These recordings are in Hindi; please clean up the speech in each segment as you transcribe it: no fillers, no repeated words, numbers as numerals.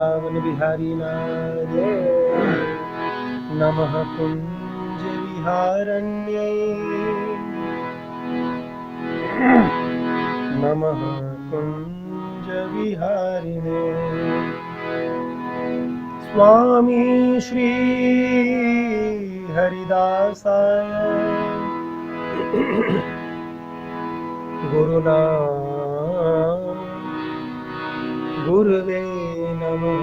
वृंदावन बिहारी लाल नमः कुंज विहारण्ये नमः कुंज विहारिणे स्वामी श्री हरिदासाय गुरुवे नमः।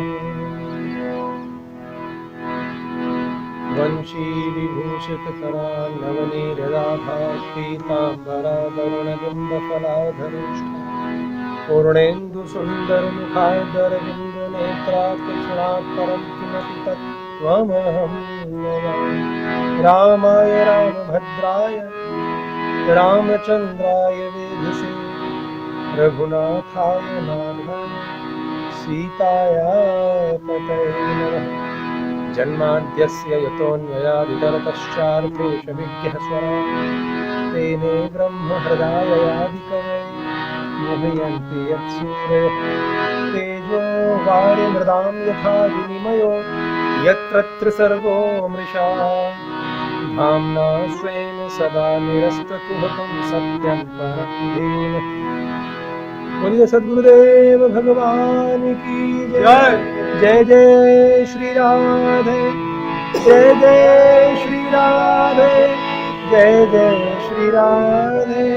वंशी विभूषित करालवनीरदाभास पीताम्बरावरुणबिम्ब फलाधरुष्टा पूर्णेन्दु सुंदर मुखादरविंद नेत्रात्क्षणात् परं किमपि तत्त्वमहं नमामि। रामाय रामभद्राय रामचन्द्राय वेधसे रघुनाथाय नाथाय सीताया पतये नमः। जन्माद्यस्य यतोऽन्वयादितरतश्चार्थेषविज्ञः तेने ब्रह्महृदाययादिकवये मुह्यन्ति यत्सूरयः तेजो वारिमृदां यथा विनिमयो यत्र त्रिसर्गो मृषा धाम्ना स्वेन सदा निरस्तकुहकं सत्यं परं धीमहि। बोलिए सद्गुरुदेव भगवान की जय। जय जय श्री राधे, जय जय श्री राधे, जय जय श्री राधे।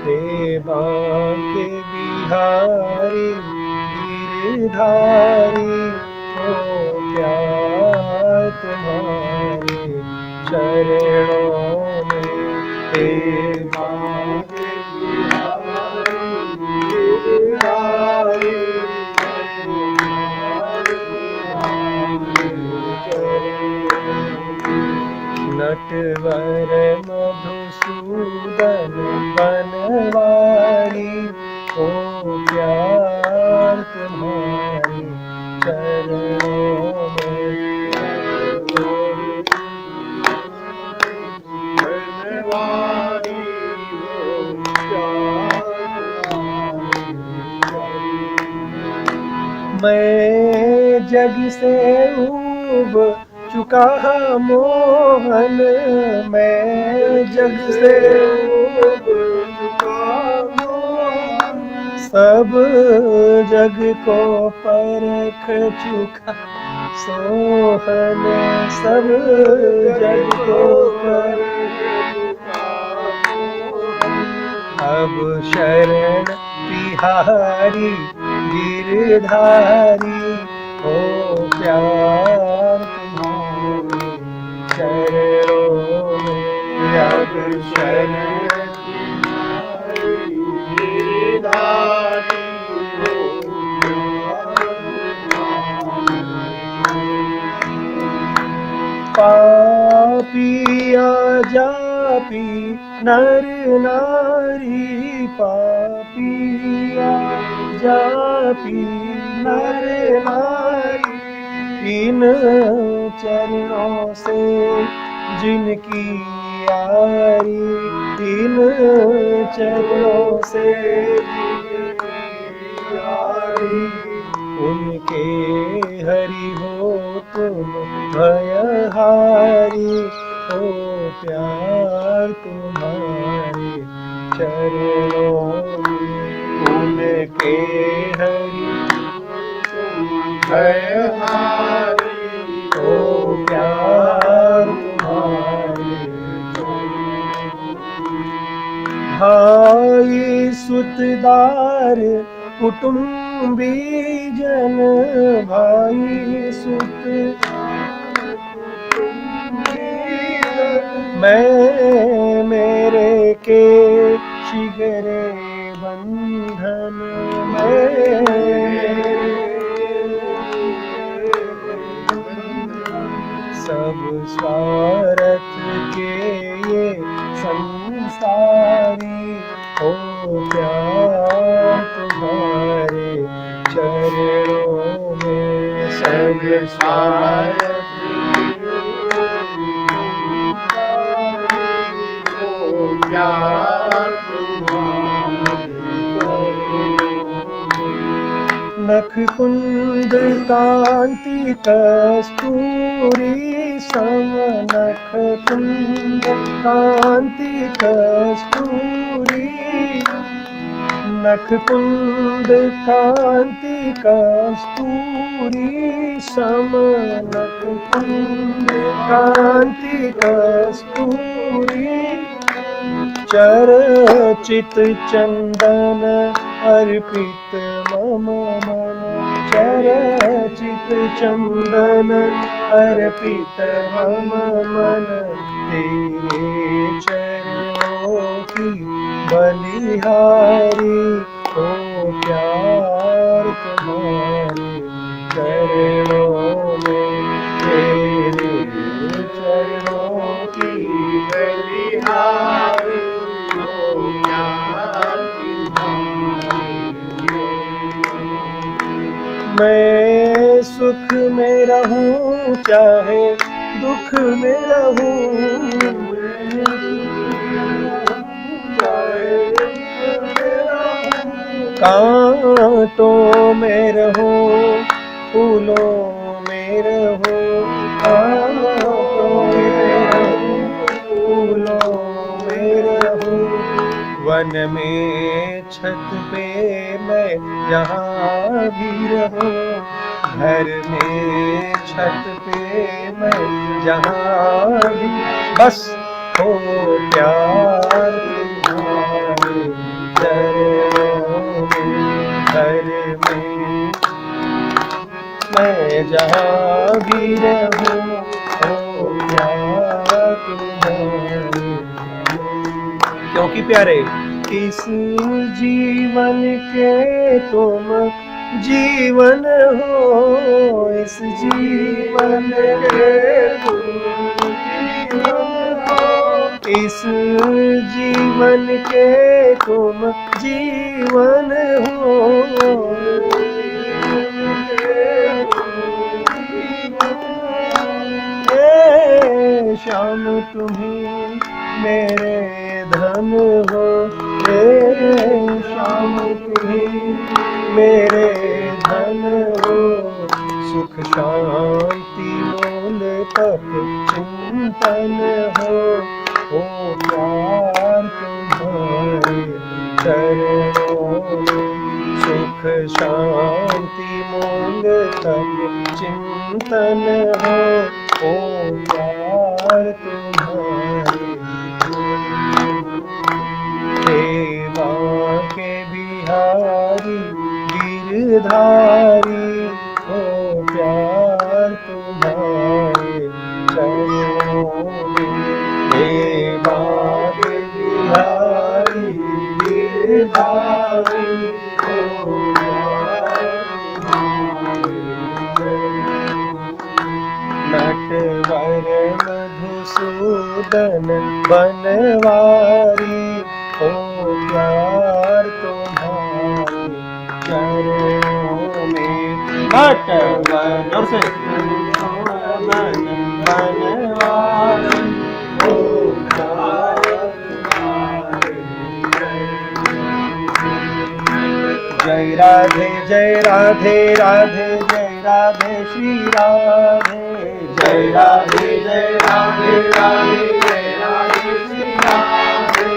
हे बांके बिहारी गिरधारी हो प्यार तुम्हारे चरणों में। हे बांके नटवर मधुसूदन बनवारी ओ प्यार तुम्हारे चरणों में। मैं जग से ऊब चुका मोहन, मैं जग से ऊब चुका मोहन, सब जग को परख चुका सोहन, सब जग को परख चुका सोहन। अब शरण तिहारी गिरधारी ओ प्यार तुम्हारे चरणों में। अब शरण तिहारी गिरधारी ओ पापिया जापी नर नारी, पापिया जापी नर नारी, इन चरणों से जिनकी यारी, इन चरणों से जिनकी यारी, उनके हरि हो तुम भयहारी ओ प्यार तुम्हारे चरणों में। उनके हरि भयहारी ओ प्यार तुम्हारे चरणों में। भाई सुतदार कुटुंबी जन, भाई सुत मैं मेरे के शिगरे बंधन, मैं सब स्वार्थ के ये संसारी ओ प्यार तुम्हारे चरणों में। सब स्वार्थ प्यार तुम्हारे नख कुंद कांति कस्तूरी सम, नख कुंद कांति कस्तूरी, नख कुंद कांति कस्तूरी सम, नख कुंद कांति कस्तूरी, चर्चित चंदन अर्पित मम मन, चर्चित चंदन अर्पित मम मन, तेरे चरणों की बलिहारी, ओ प्यार तुम्हारे चरणों में, तेरे चरणों की बलिहारी, मैं सुख में रहूं चाहे दुख में रहूं, कांटों में रहूं फूलों में रहूं, कांटों में रहूं फूलों में रहूं, वन में छत पे मैं जहाँ भी रहूं, घर में छत पे मैं जहाँ भी, बस हो प्यार तुम्हारे चरणों में, घर में मैं जहाँ भी रहूं, हो प्यार तुम्हारे, क्योंकि प्यारे इस जीवन के तुम जीवन हो, इस जीवन के तुम जीवन हो, इस जीवन के तुम जीवन हो, श्याम तुम्हें मेरे धन हो, श्याम तुम्हें मेरे धन हो, सुख शांति मूल तक चिंतन हो, ओ प्यार तुम्हारे चरणों में, सुख शांति मूल तक चिंतन हो, ओ प्यार तुम्हारे, सेवा के बिहारी गिरधारी, ओ प्यार तुम्हारे चरणों में, सेवा के बिहारी गिरधारी, ओ नटवर मधुसूदन बनवारी, ओ प्यार तुम्हारे चरणों में, नटवर जोर से मधुसूदन बनवारी, ओ प्यार तुम्हारे, जय राधे जय राधे राधे जय राधे श्री राधे, जय राधे जय राधे राधे जय राधे श्री राधे,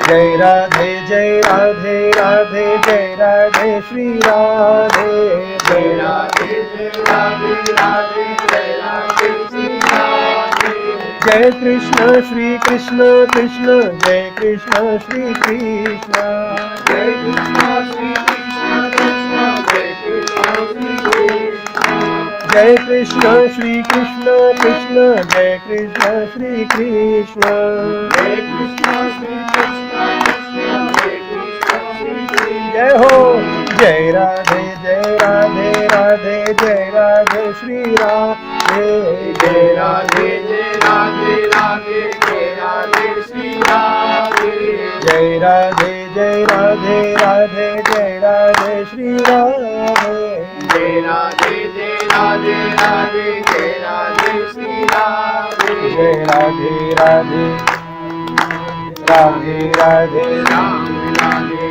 जय राधे जय राधे राधे जय राधे श्री राधे, जय राधे जय राधे राधे जय राधे श्री राधे, जय कृष्ण श्री कृष्ण कृष्ण जय कृष्ण श्री कृष्ण, जय कृष्ण श्री कृष्ण कृष्ण जय कृष्ण श्री कृष्ण, जय कृष्ण श्री कृष्ण कृष्ण जय कृष्ण श्री कृष्ण, जय कृष्ण श्री कृष्ण कृष्ण जय कृष्ण श्री कृष्ण, जय हो जय राधे राधे जय राधे श्री राधे, जय राधे राधे जय राधे श्री राधे, जय राधे राधे जय राधे श्री राधे, जय राधे राधे जय राधे श्री राधे, जय राधे राधे राधे राधे राधे राधे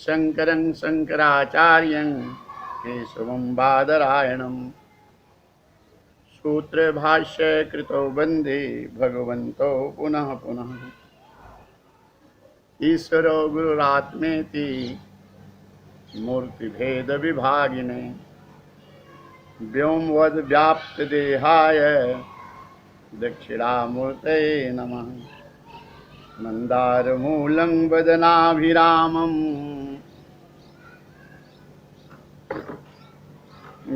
शंकरं शंकराचार्यं केशवं बादरायणं सूत्र भाष्य कृतो वंदे भगवन्तो पुनः पुनः। ईश्वरो गुरुरात्मेति मूर्तिभेद विभागिने व्योमवद् व्याप्त देहाय दक्षिणामूर्तये नमः। मंदारमूलं वदनाभिरामं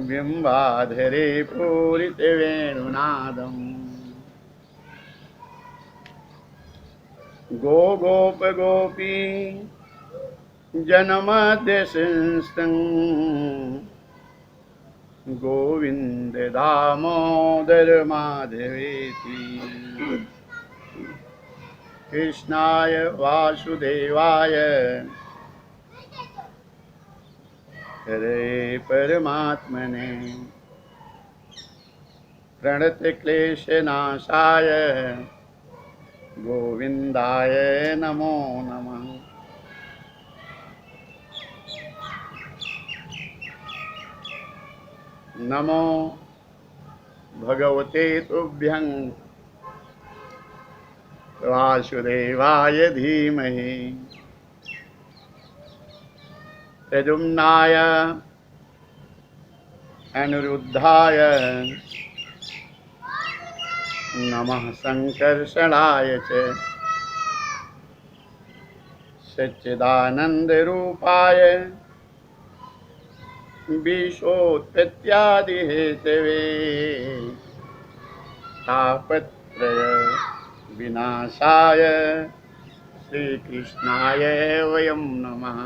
बिम्बाधरे पूरितवेणुनादम्। गो गोप गोपी जनमध्यसंस्थं गोविंद दामोदर माधवेति। कृष्णाय वासुदेवाय हरे परमात्मने प्रणतक्लेशनाशाय गोविंदाय नमो नमः। नमो भगवते तुभ्यं वासुदेवाय धीमहि प्रद्युम्नाय अनिरुद्धाय नमः संकर्षणाय च सच्चिदानन्दरूपाय विश्वोत्पत्त्यादिहेतवे तापत्रय विनाशाय श्रीकृष्णाय वयं नमः।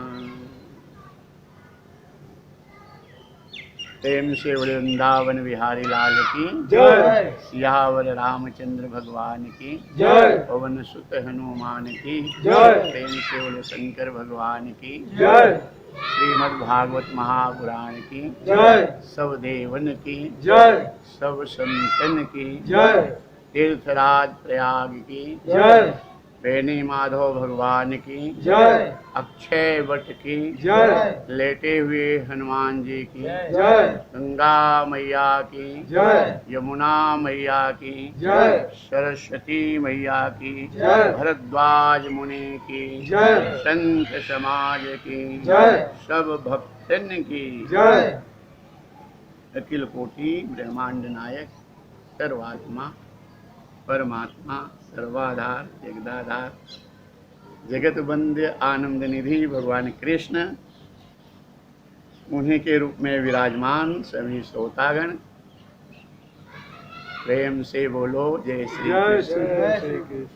प्रेम से वृंदावन बिहारी लाल की जय। सियावर रामचंद्र भगवान की जय। पवन सुत हनुमान की जय। प्रेम से बोले शंकर भगवान की जय। श्रीमद् भागवत महापुराण की जय। सब देवन की जय। सब संतन की जय। तीर्थराज प्रयाग की जय। बेनी माधव भगवान की जय। अक्षय वट की जय। लेटे हुए हनुमान जी की जय। गंगा मैया की जय। यमुना मैया की जय। सरस्वती मैया की जय। भरद्वाज मुनि की जय। संत समाज की जय। सब भक्तन की जय। अखिल कोटि ब्रह्मांड नायक सर्वात्मा परमात्मा सर्वाधार जगदाधार जगत बंद्य आनंद निधि भगवान कृष्ण उन्हीं के रूप में विराजमान सभी श्रोतागण प्रेम से बोलो जय श्री जय कृष्ण। श्री कृष्ण।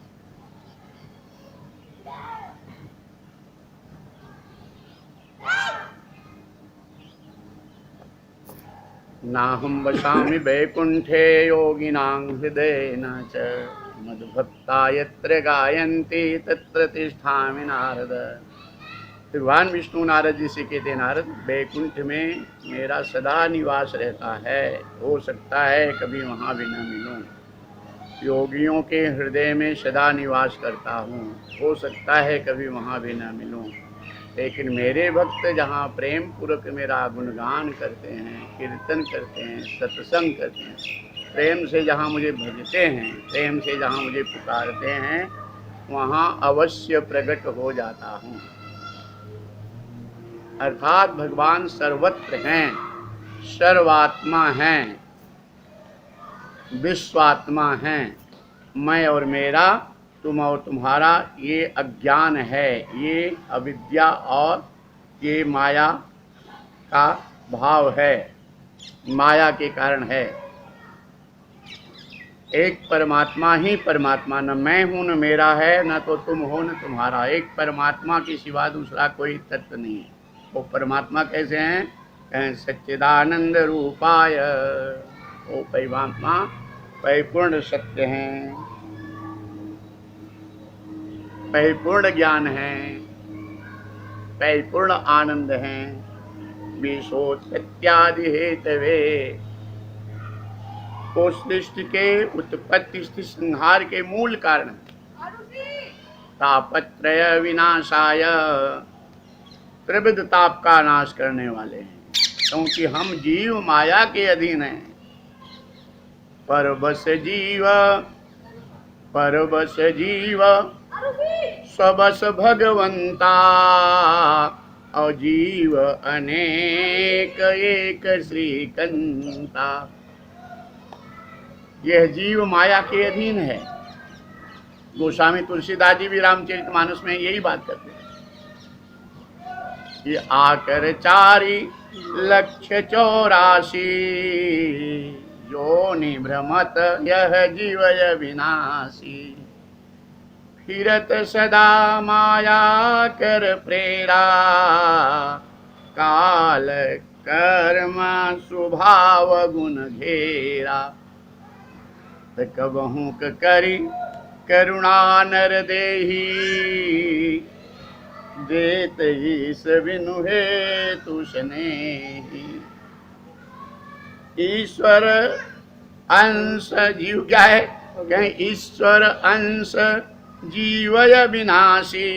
नाहं वसामि वैकुंठे योगिनां हृदयेन च मद्भक्ता यत्र गायन्ति तत्र तिष्ठामि नारद। भगवान विष्णु नारद जी से कहते नारद वैकुंठ में मेरा सदा निवास रहता है, हो सकता है कभी वहाँ भी न मिलूं। योगियों के हृदय में सदा निवास करता हूँ, हो सकता है कभी वहाँ भी न मिलूं। लेकिन मेरे भक्त जहाँ प्रेम पूर्वक मेरा गुणगान करते हैं, कीर्तन करते हैं, सत्संग करते हैं, प्रेम से जहाँ मुझे भजते हैं, प्रेम से जहाँ मुझे पुकारते हैं, वहाँ अवश्य प्रकट हो जाता हूँ। अर्थात भगवान सर्वत्र हैं, सर्वात्मा हैं, विश्वात्मा हैं। मैं और मेरा, तुम और तुम्हारा ये अज्ञान है, ये अविद्या और ये माया का भाव है, माया के कारण है। एक परमात्मा ही परमात्मा, न मैं हूँ न मेरा है, न तो तुम हो न तुम्हारा। एक परमात्मा के सिवा दूसरा कोई तत्व नहीं है। वो परमात्मा कैसे हैं? सच्चिदानंद रूपाय, वो परमात्मा परिपूर्ण सत्य हैं, परिपूर्ण ज्ञान है, परिपूर्ण आनंद है। विश्वोत्पत्त्यादि हेतवे, को सृष्टि के उत्पत्ति स्थिति संहार के मूल कारण तापत्रय विनाशाय त्रिविध ताप का नाश करने वाले हैं, क्योंकि हम जीव माया के अधीन हैं। परबस जीव सबस भगवंता, और जीव अनेक एक श्रीकंता। यह जीव माया के अधीन है। गोस्वामी तुलसीदास जी भी रामचरितमानस में यही बात करते हैं कि आकर 4,84,000 योनि भ्रमत यह जीवय विनाशी, फिरत सदा माया कर प्रेरा, काल कर्म स्वभाव गुण घेरा। कबहू करी करुणा नर देही, देत ईस बिनु हेतु स्नेही। ईश्वर अंश जीव क्या है? कहें ईश्वर अंश जीवय विनाशी,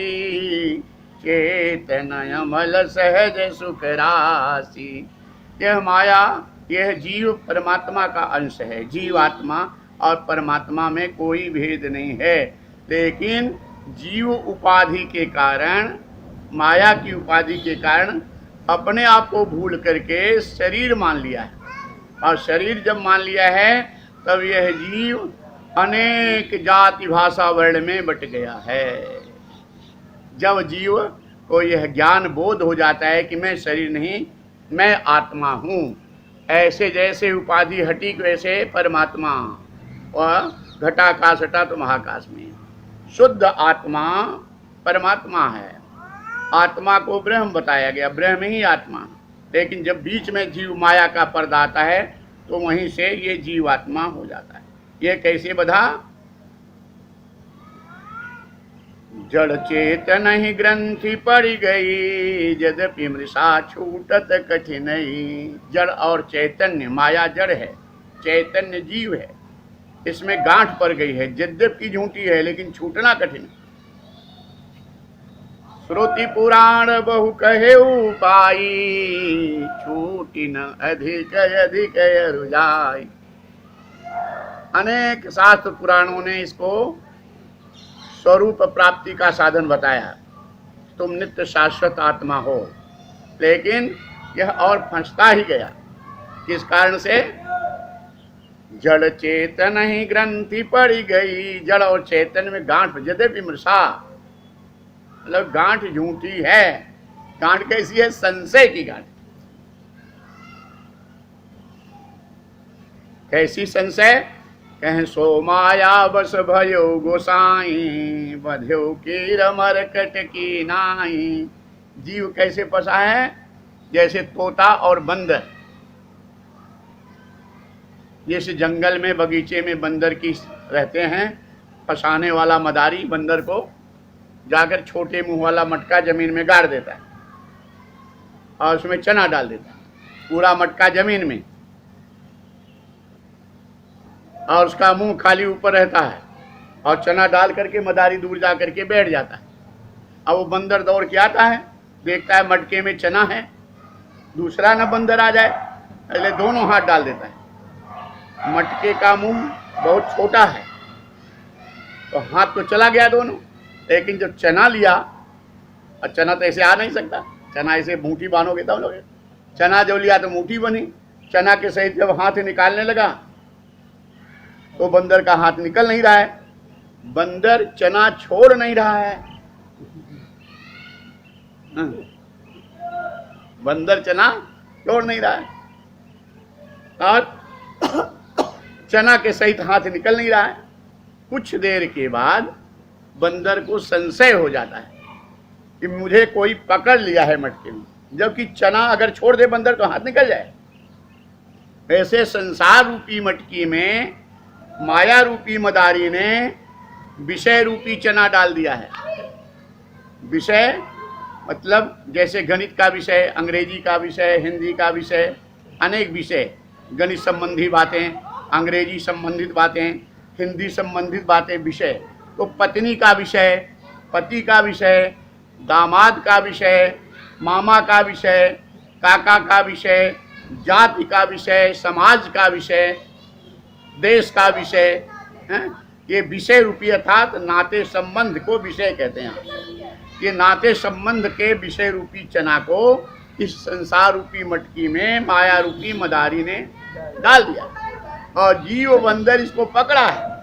चेतन अमल सहज सुख राशि। यह माया, यह जीव परमात्मा का अंश है। जीवात्मा और परमात्मा में कोई भेद नहीं है, लेकिन जीव उपाधि के कारण, माया की उपाधि के कारण अपने आप को भूल करके शरीर मान लिया है। और शरीर जब मान लिया है तब यह जीव अनेक जाति भाषा वर्ण में बट गया है। जब जीव को यह ज्ञान बोध हो जाता है कि मैं शरीर नहीं, मैं आत्मा हूँ, ऐसे जैसे उपाधि हटी वैसे परमात्मा, और घटाकाश हटा तो महाकाश में। शुद्ध आत्मा परमात्मा है। आत्मा को ब्रह्म बताया गया, ब्रह्म ही आत्मा। लेकिन जब बीच में जीव माया का पर्दा आता है तो वहीं से ये जीवात्मा हो जाता है। ये कैसे बधा? जड़ चेतन ही ग्रंथि पड़ गई, यद्यपि मृषा छूटत कठिनई। जड़ और चैतन्य, माया जड़ है, चैतन्य जीव है, इसमें गांठ पड़ गई है। यद्यपि झूठी है लेकिन छूटना कठिन है। श्रुति पुराण बहु कहे पाई, छूटी न अधिक अधिक रुजाई। अनेक शास्त्र पुराणों ने इसको स्वरूप प्राप्ति का साधन बताया, तुम नित्य शाश्वत आत्मा हो। लेकिन यह और फंसता ही गया। किस कारण से? जड़ चेतन ही ग्रंथि पड़ी गई। जड़ और चेतन में गांठ, यद्यपि मृषा, मतलब गांठ झूठी है। गांठ कैसी है? संशय की गांठ। कैसी संशय? कहें सो माया बस भयो गोसाई, बध्यो कीर मरकट की नाई। जीव कैसे फंसा है? जैसे तोता और बंदर। जैसे जंगल में बगीचे में बंदर की रहते हैं, फंसाने वाला मदारी बंदर को जाकर छोटे मुंह वाला मटका जमीन में गाड़ देता है और उसमें चना डाल देता है, पूरा मटका जमीन में, और उसका मुंह खाली ऊपर रहता है और चना डाल करके मदारी दूर जा करके बैठ जाता है। अब वो बंदर दौड़ के आता है, देखता है मटके में चना है, दूसरा न बंदर आ जाए, पहले दोनों हाथ डाल देता है। मटके का मुंह बहुत छोटा है तो हाथ तो चला गया दोनों, लेकिन जब चना लिया, और चना तो ऐसे आ नहीं सकता, चना ऐसे मूठी बांधोगे तब लोगे। चना जब लिया तो मूठी बनी। चना के सहित जब हाथ निकालने लगा तो बंदर का हाथ निकल नहीं रहा है। बंदर चना छोड़ नहीं रहा है। बंदर चना छोड़ नहीं रहा है और चना के सहित हाथ निकल नहीं रहा है। कुछ देर के बाद बंदर को संशय हो जाता है कि मुझे कोई पकड़ लिया है मटके में, जबकि चना अगर छोड़ दे बंदर तो हाथ निकल जाए। ऐसे संसार रूपी मटकी में माया रूपी मदारी ने विषय रूपी चना डाल दिया है। विषय मतलब जैसे गणित का विषय, अंग्रेजी का विषय, हिंदी का विषय, अनेक विषय, गणित संबंधी बातें, अंग्रेजी संबंधित बातें, हिंदी संबंधित बातें विषय। तो पत्नी का विषय, पति का विषय, दामाद का विषय, मामा का विषय, काका का विषय, जाति का विषय, समाज का विषय, देश का विषय है। ये विषय रूपी अर्थात नाते संबंध को विषय कहते हैं। ये नाते संबंध के विषय रूपी चना को इस संसार रूपी मटकी में माया रूपी मदारी ने डाल दिया और जीव बंदर इसको पकड़ा है।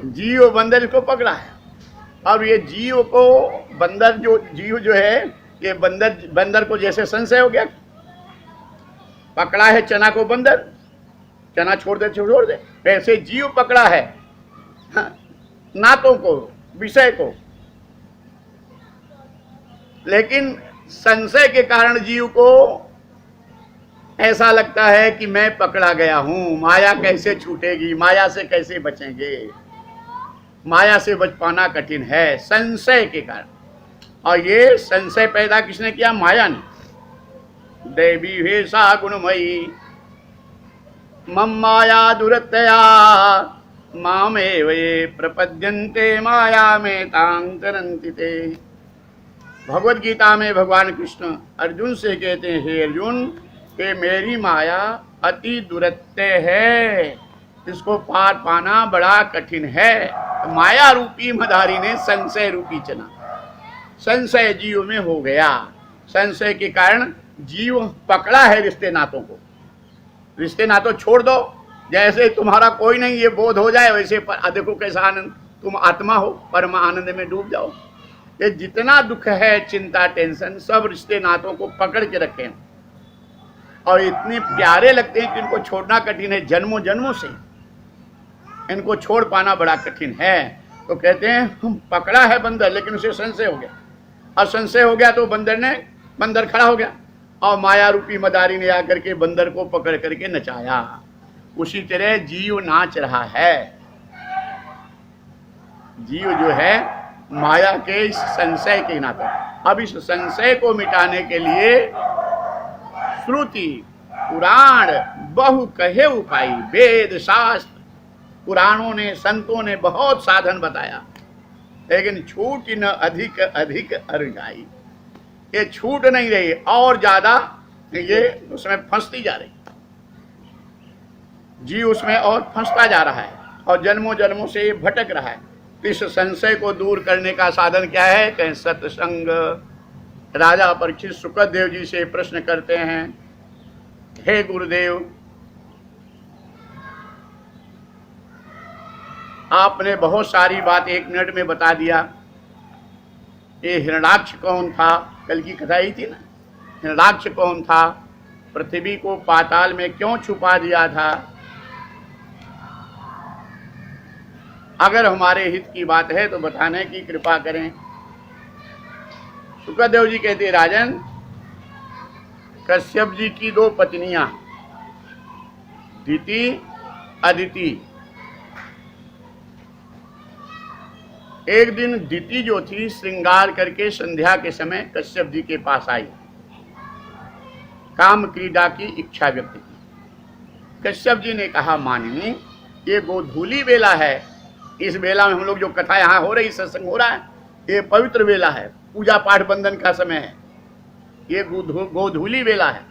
जीव बंदर इसको पकड़ा है और ये जीव को बंदर जो जीव जो है ये बंदर को जैसे संशय हो गया, पकड़ा है चना को बंदर, चना छोड़ दे, वैसे जीव पकड़ा है नातों को, विषय को। लेकिन संशय के कारण जीव को ऐसा लगता है कि मैं पकड़ा गया हूं, माया कैसे छूटेगी, माया से कैसे बचेंगे, माया से बच पाना कठिन है संशय के कारण। और ये संशय पैदा किसने किया? माया ने। देवी भेषा गुणमयी मम माया दुरतया मामेव ये प्रपद्यन्ते माया में तांतरन्ति ते। भगवत गीता में भगवान कृष्ण अर्जुन से कहते हैं, हे अर्जुन, ये मेरी माया अति दुरत्य है, इसको पार पाना बड़ा कठिन है। माया रूपी मदारी ने संशय रूपी चना, संशय जीव में हो गया। संशय के कारण जीव पकड़ा है रिश्ते नातों को। रिश्ते नातों छोड़ दो, जैसे तुम्हारा कोई नहीं ये बोध हो जाए वैसे देखो कैसा आनंद, तुम आत्मा हो, परम आनंद में डूब जाओ। ये जितना दुख है, चिंता, टेंशन, सब रिश्ते नातों को पकड़ के रखे हैं और इतने प्यारे लगते हैं कि इनको छोड़ना कठिन है। जन्मों जन्मों से इनको छोड़ पाना बड़ा कठिन है। तो कहते हैं हम पकड़ा है बंदर, लेकिन उसे संशय हो गया और संशय हो गया तो बंदर खड़ा हो गया और माया रूपी मदारी ने आकर के बंदर को पकड़ करके नचाया। उसी तरह जीव नाच रहा है। जीव जो है माया के इस संशय के नाते, अब इस संशय को मिटाने के लिए श्रुति पुराण बहु कहे उपाय, वेद शास्त्र पुराणों ने, संतों ने बहुत साधन बताया, लेकिन छूट न अधिक अधिक अरगाई। ये छूट नहीं रही और ज्यादा ये उसमें फंसती जा रही, जीव उसमें और फंसता जा रहा है और जन्मों जन्मों से ये भटक रहा है। इस संशय को दूर करने का साधन क्या है? कहें सत्संग। राजा परीक्षित सुखदेव जी से प्रश्न करते हैं, हे गुरुदेव, आपने बहुत सारी बात 1 मिनट में बता दिया। ये हिरण्याक्ष कौन था? कल की कथा ही थी ना, हिरण्याक्ष कौन था? पृथ्वी को पाताल में क्यों छुपा दिया था? अगर हमारे हित की बात है तो बताने की कृपा करें। सुखदेव जी कहते, राजन, कश्यप जी की 2 पत्नियां, दिति अदिति। एक दिन दिति जो थी श्रृंगार करके संध्या के समय कश्यप जी के पास आई, काम क्रीड़ा की इच्छा व्यक्त की। कश्यप जी ने कहा, मानिनी, ये गोधूली बेला है, इस बेला में हम लोग जो कथा यहाँ हो रही, सत्संग हो रहा है, ये पवित्र बेला है, पूजा पाठ बंधन का समय है। ये गोधूली बेला है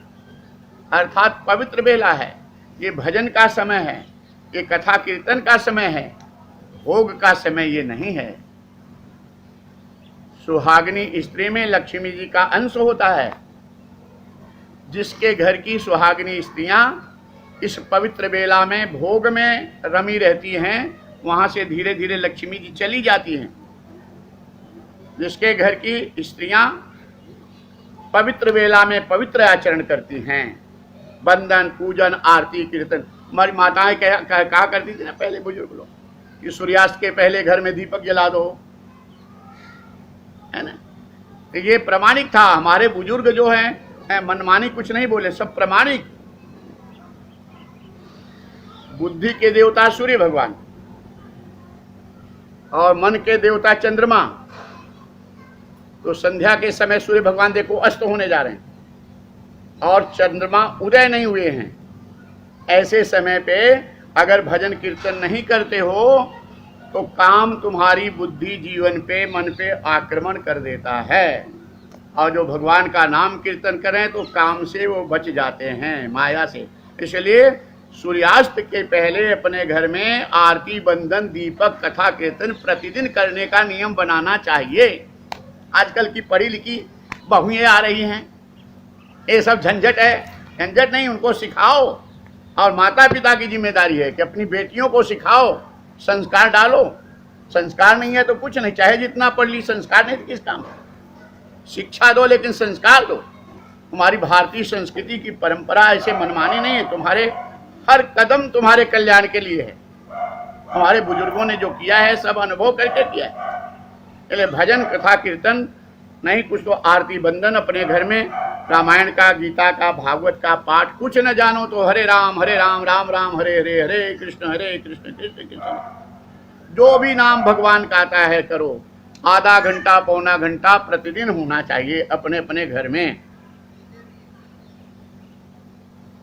अर्थात पवित्र बेला है, ये भजन का समय है, ये कथा कीर्तन का समय है, भोग का समय ये नहीं है। सुहागिनी स्त्री में लक्ष्मी जी का अंश होता है। जिसके घर की सुहागिनी स्त्रियां इस पवित्र बेला में भोग में रमी रहती हैं, वहां से धीरे धीरे लक्ष्मी जी चली जाती हैं। जिसके घर की स्त्रियां पवित्र बेला में पवित्र आचरण करती हैं, बंधन, पूजन, आरती, कीर्तन। हमारी माताएं कहा करती थी ना पहले बुजुर्ग लोग, कि सूर्यास्त के पहले घर में दीपक जला दो, है ना। तो ये प्रमाणिक था। हमारे बुजुर्ग जो हैं मनमानी कुछ नहीं बोले, सब प्रमाणिक। बुद्धि के देवता सूर्य भगवान और मन के देवता चंद्रमा। तो संध्या के समय सूर्य भगवान देखो अस्त होने जा रहे हैं और चंद्रमा उदय नहीं हुए हैं। ऐसे समय पे अगर भजन कीर्तन नहीं करते हो तो काम तुम्हारी बुद्धि जीवन पे मन पे आक्रमण कर देता है, और जो भगवान का नाम कीर्तन करें तो काम से वो बच जाते हैं, माया से। इसलिए सूर्यास्त के पहले अपने घर में आरती, बंदन, दीपक, कथा कीर्तन प्रतिदिन करने का नियम बनाना चाहिए। आजकल की पढ़ी लिखी बहुएं आ रही हैं, ये सब झंझट है। झंझट नहीं, उनको सिखाओ, और माता पिता की जिम्मेदारी है कि अपनी बेटियों को सिखाओ, संस्कार डालो। संस्कार नहीं है तो कुछ नहीं, चाहे जितना पढ़ ली, संस्कार नहीं तो किस काम। शिक्षा दो लेकिन संस्कार दो। तुम्हारी भारतीय संस्कृति की परंपरा ऐसे मनमानी नहीं है, तुम्हारे हर कदम तुम्हारे कल्याण के लिए है। हमारे बुजुर्गों ने जो किया है सब अनुभव करके किया है। इसलिए भजन, कथा, कीर्तन नहीं कुछ तो आरती, बंदन अपने घर में, रामायण का, गीता का, भागवत का पाठ। कुछ न जानो तो हरे राम राम राम हरे हरे, हरे कृष्ण कृष्ण कृष्ण। जो भी नाम भगवान का आता है करो। आधा घंटा पौना घंटा प्रतिदिन होना चाहिए अपने अपने घर में।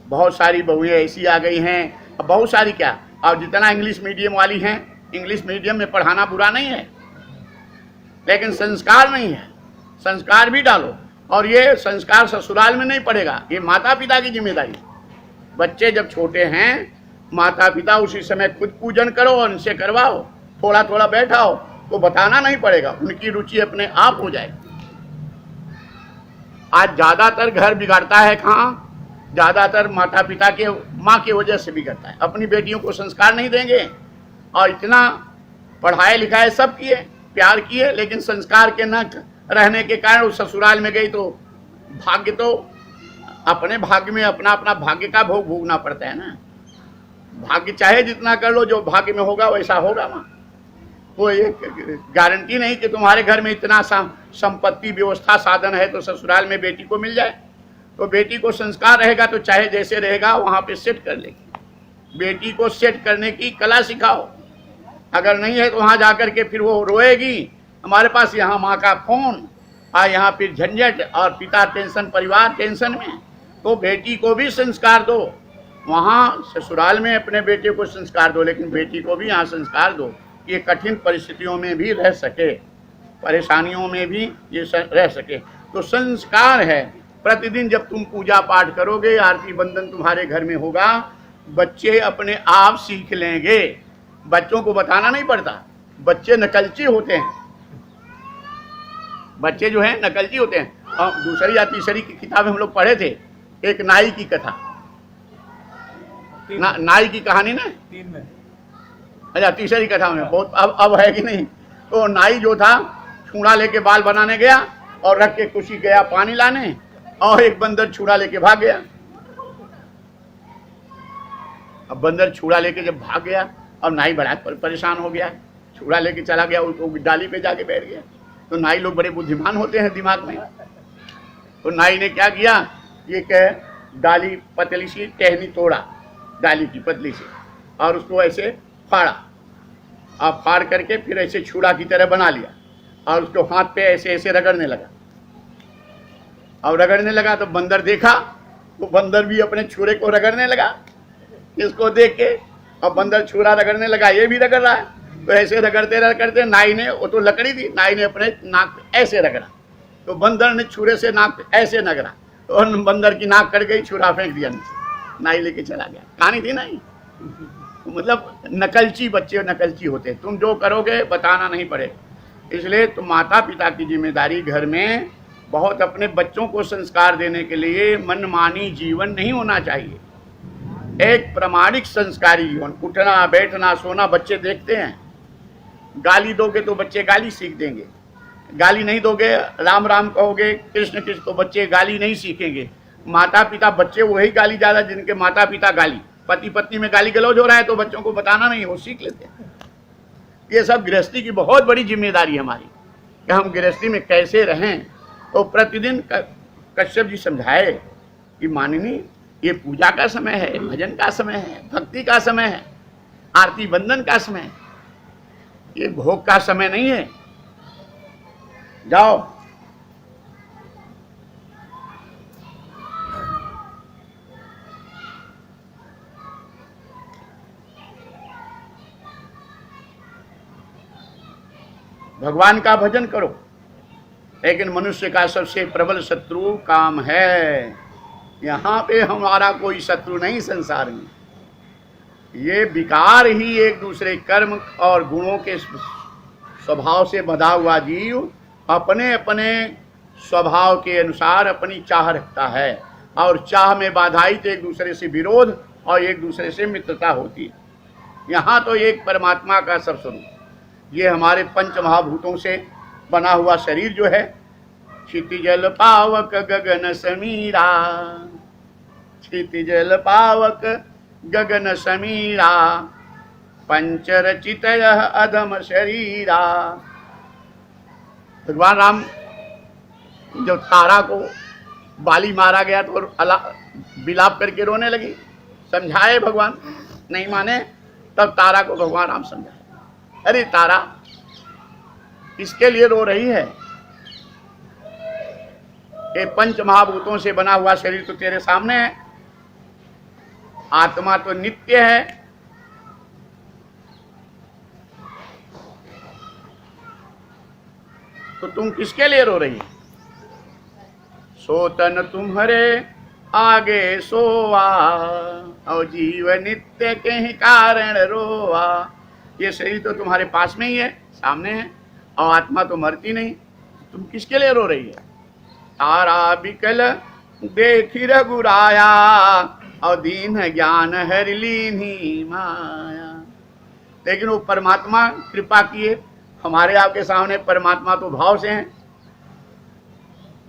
बहुत सारी बहुएं ऐसी आ गई हैं, अब बहुत सारी क्या, और जितना इंग्लिश मीडियम वाली हैं, इंग्लिश मीडियम में पढ़ाना बुरा नहीं है, लेकिन संस्कार नहीं है। संस्कार भी डालो, और ये संस्कार ससुराल में नहीं पड़ेगा, ये माता पिता की जिम्मेदारी। बच्चे जब छोटे हैं, माता पिता उसी समय खुद पूजन करो और उनसे करवाओ, थोड़ा थोड़ा बैठाओ, तो बताना नहीं पड़ेगा, उनकी रुचि अपने आप हो जाएगी। आज ज्यादातर घर बिगाड़ता है कहाँ? ज्यादातर माता पिता के, माँ की वजह से बिगड़ता है। अपनी बेटियों को संस्कार नहीं देंगे, और इतना पढ़ाए लिखाए सब किए, प्यार किए, लेकिन संस्कार के न रहने के कारण वो ससुराल में गई तो भाग्य, तो अपने भाग्य में अपना अपना भाग्य का भोग भोगना पड़ता है ना। भाग्य चाहे जितना कर लो, जो भाग्य में होगा वैसा होगा। माँ वो एक गारंटी नहीं कि तुम्हारे घर में इतना संपत्ति, व्यवस्था, साधन है तो ससुराल में बेटी को मिल जाए। तो बेटी को संस्कार रहेगा तो चाहे जैसे रहेगा वहां पे सेट कर लेगी। बेटी को सेट करने की कला सिखाओ। अगर नहीं है तो वहां जाकर के फिर वो रोएगी, हमारे पास यहाँ माँ का फोन, यहाँ फिर झंझट, और पिता टेंशन, परिवार टेंशन में। तो बेटी को भी संस्कार दो, वहाँ ससुराल में अपने बेटे को संस्कार दो, लेकिन बेटी को भी यहाँ संस्कार दो, ये कठिन परिस्थितियों में भी रह सके, परेशानियों में भी ये रह सके। तो संस्कार है। प्रतिदिन जब तुम पूजा पाठ करोगे, आरती बंदन तुम्हारे घर में होगा, बच्चे अपने आप सीख लेंगे। बच्चों को बताना नहीं पड़ता। बच्चे नकलची होते हैं, बच्चे जो हैं नकलची होते हैं। और दूसरी या तीसरी की किताब हम लोग पढ़े थे, एक नाई की कथा, नाई की कहानी ना, 3 में, अच्छा तीसरी कथा में बहुत अब है कि नहीं। तो नाई जो था छूड़ा लेके बाल बनाने गया, और रख के खुशी गया पानी लाने, और एक बंदर छुड़ा लेके भाग गया। अब बंदर छुड़ा लेके जब भाग गया, अब नाई बड़ा परेशान हो गया, छुड़ा लेके चला गया, उसको डाली पे जाके बैठ गया। तो नाई लोग बड़े बुद्धिमान होते हैं दिमाग में। तो नाई ने क्या किया, ये कह डाली पतली सी टहनी तोड़ा, डाली की पतली सी, और उसको ऐसे फाड़ा, और फाड़ करके फिर ऐसे छुड़ा की तरह बना लिया, और उसको हाथ पे ऐसे ऐसे रगड़ने लगा। और रगड़ने लगा तो बंदर देखा, तो बंदर भी अपने छुरे को रगड़ने लगा। इसको देख के अब बंदर छुरा रगड़ने लगा, ये भी रगड़ रहा है। तो ऐसे रगड़ते रगड़ते नाई ने, वो तो लकड़ी थी, नाई ने अपने नाक पे ऐसे रगड़ा, तो बंदर ने छुरे से नाक पे ऐसे रगड़ा, तो बंदर की नाक कट गई, छुरा फेंक दिया नीचे, नाई लेके चला गया। कहानी थी नहीं। मतलब नकलची बच्चे नकलची होते, तुम जो करोगे बताना नहीं पड़ेगा। इसलिए तो माता पिता की जिम्मेदारी घर में बहुत अपने बच्चों को संस्कार देने के लिए मनमानी जीवन नहीं होना चाहिए। एक प्रामाणिक संस्कारी जीवन, उठना बैठना सोना बच्चे देखते हैं। गाली दोगे तो बच्चे गाली सीख देंगे, गाली नहीं दोगे, राम राम कहोगे, कृष्ण कृष्ण, तो बच्चे गाली नहीं सीखेंगे। माता पिता, बच्चे वही गाली ज्यादा जिनके माता पिता गाली। पति पत्नी में गाली गलौज हो रहा है तो बच्चों को बताना नहीं, वो सीख लेते हैं। ये सब गृहस्थी की बहुत बड़ी जिम्मेदारी हमारी कि हम गृहस्थी में कैसे रहें। तो प्रतिदिन कश्यप जी समझाए कि माननी, ये पूजा का समय है, भजन का समय है, भक्ति का समय है, आरती बंदन का समय है, ये भोग का समय नहीं है। जाओ। भगवान का भजन करो। लेकिन मनुष्य का सबसे प्रबल शत्रु काम है। यहाँ पे हमारा कोई शत्रु नहीं संसार में। ये विकार ही एक दूसरे कर्म और गुणों के स्वभाव से बंधा हुआ जीव अपने अपने स्वभाव के अनुसार अपनी चाह रखता है, और चाह में बाधाई तो एक दूसरे से विरोध और एक दूसरे से मित्रता होती है। यहाँ तो एक परमात्मा का सब स्वरूप, ये हमारे पंच महाभूतों से बना हुआ शरीर जो है, क्षितिजल पावक गगन समीरा, क्षितिजल पावक गगन समीरा, पंचरचित अधम शरीरा। भगवान राम जब तारा को बाली मारा गया तो विलाप करके रोने लगी, समझाए भगवान, नहीं माने, तब तारा को भगवान राम समझाए, अरे तारा किसके लिए रो रही है? ये पंच महाभूतों से बना हुआ शरीर तो तेरे सामने है, आत्मा तो नित्य है, तो तुम किसके लिए रो रही? सोतन तुम्हारे आगे सोवा, और जीव नित्य के ही कारण रोवा। ये शरीर तो तुम्हारे पास में ही है, सामने है, और आत्मा तो मरती नहीं, तुम किसके लिए रो रही है? तारा बिकल देखी रघुराया, और दीन ज्ञान हर लीनी माया। लेकिन वो परमात्मा कृपा किए, हमारे आपके सामने परमात्मा तो भाव से हैं।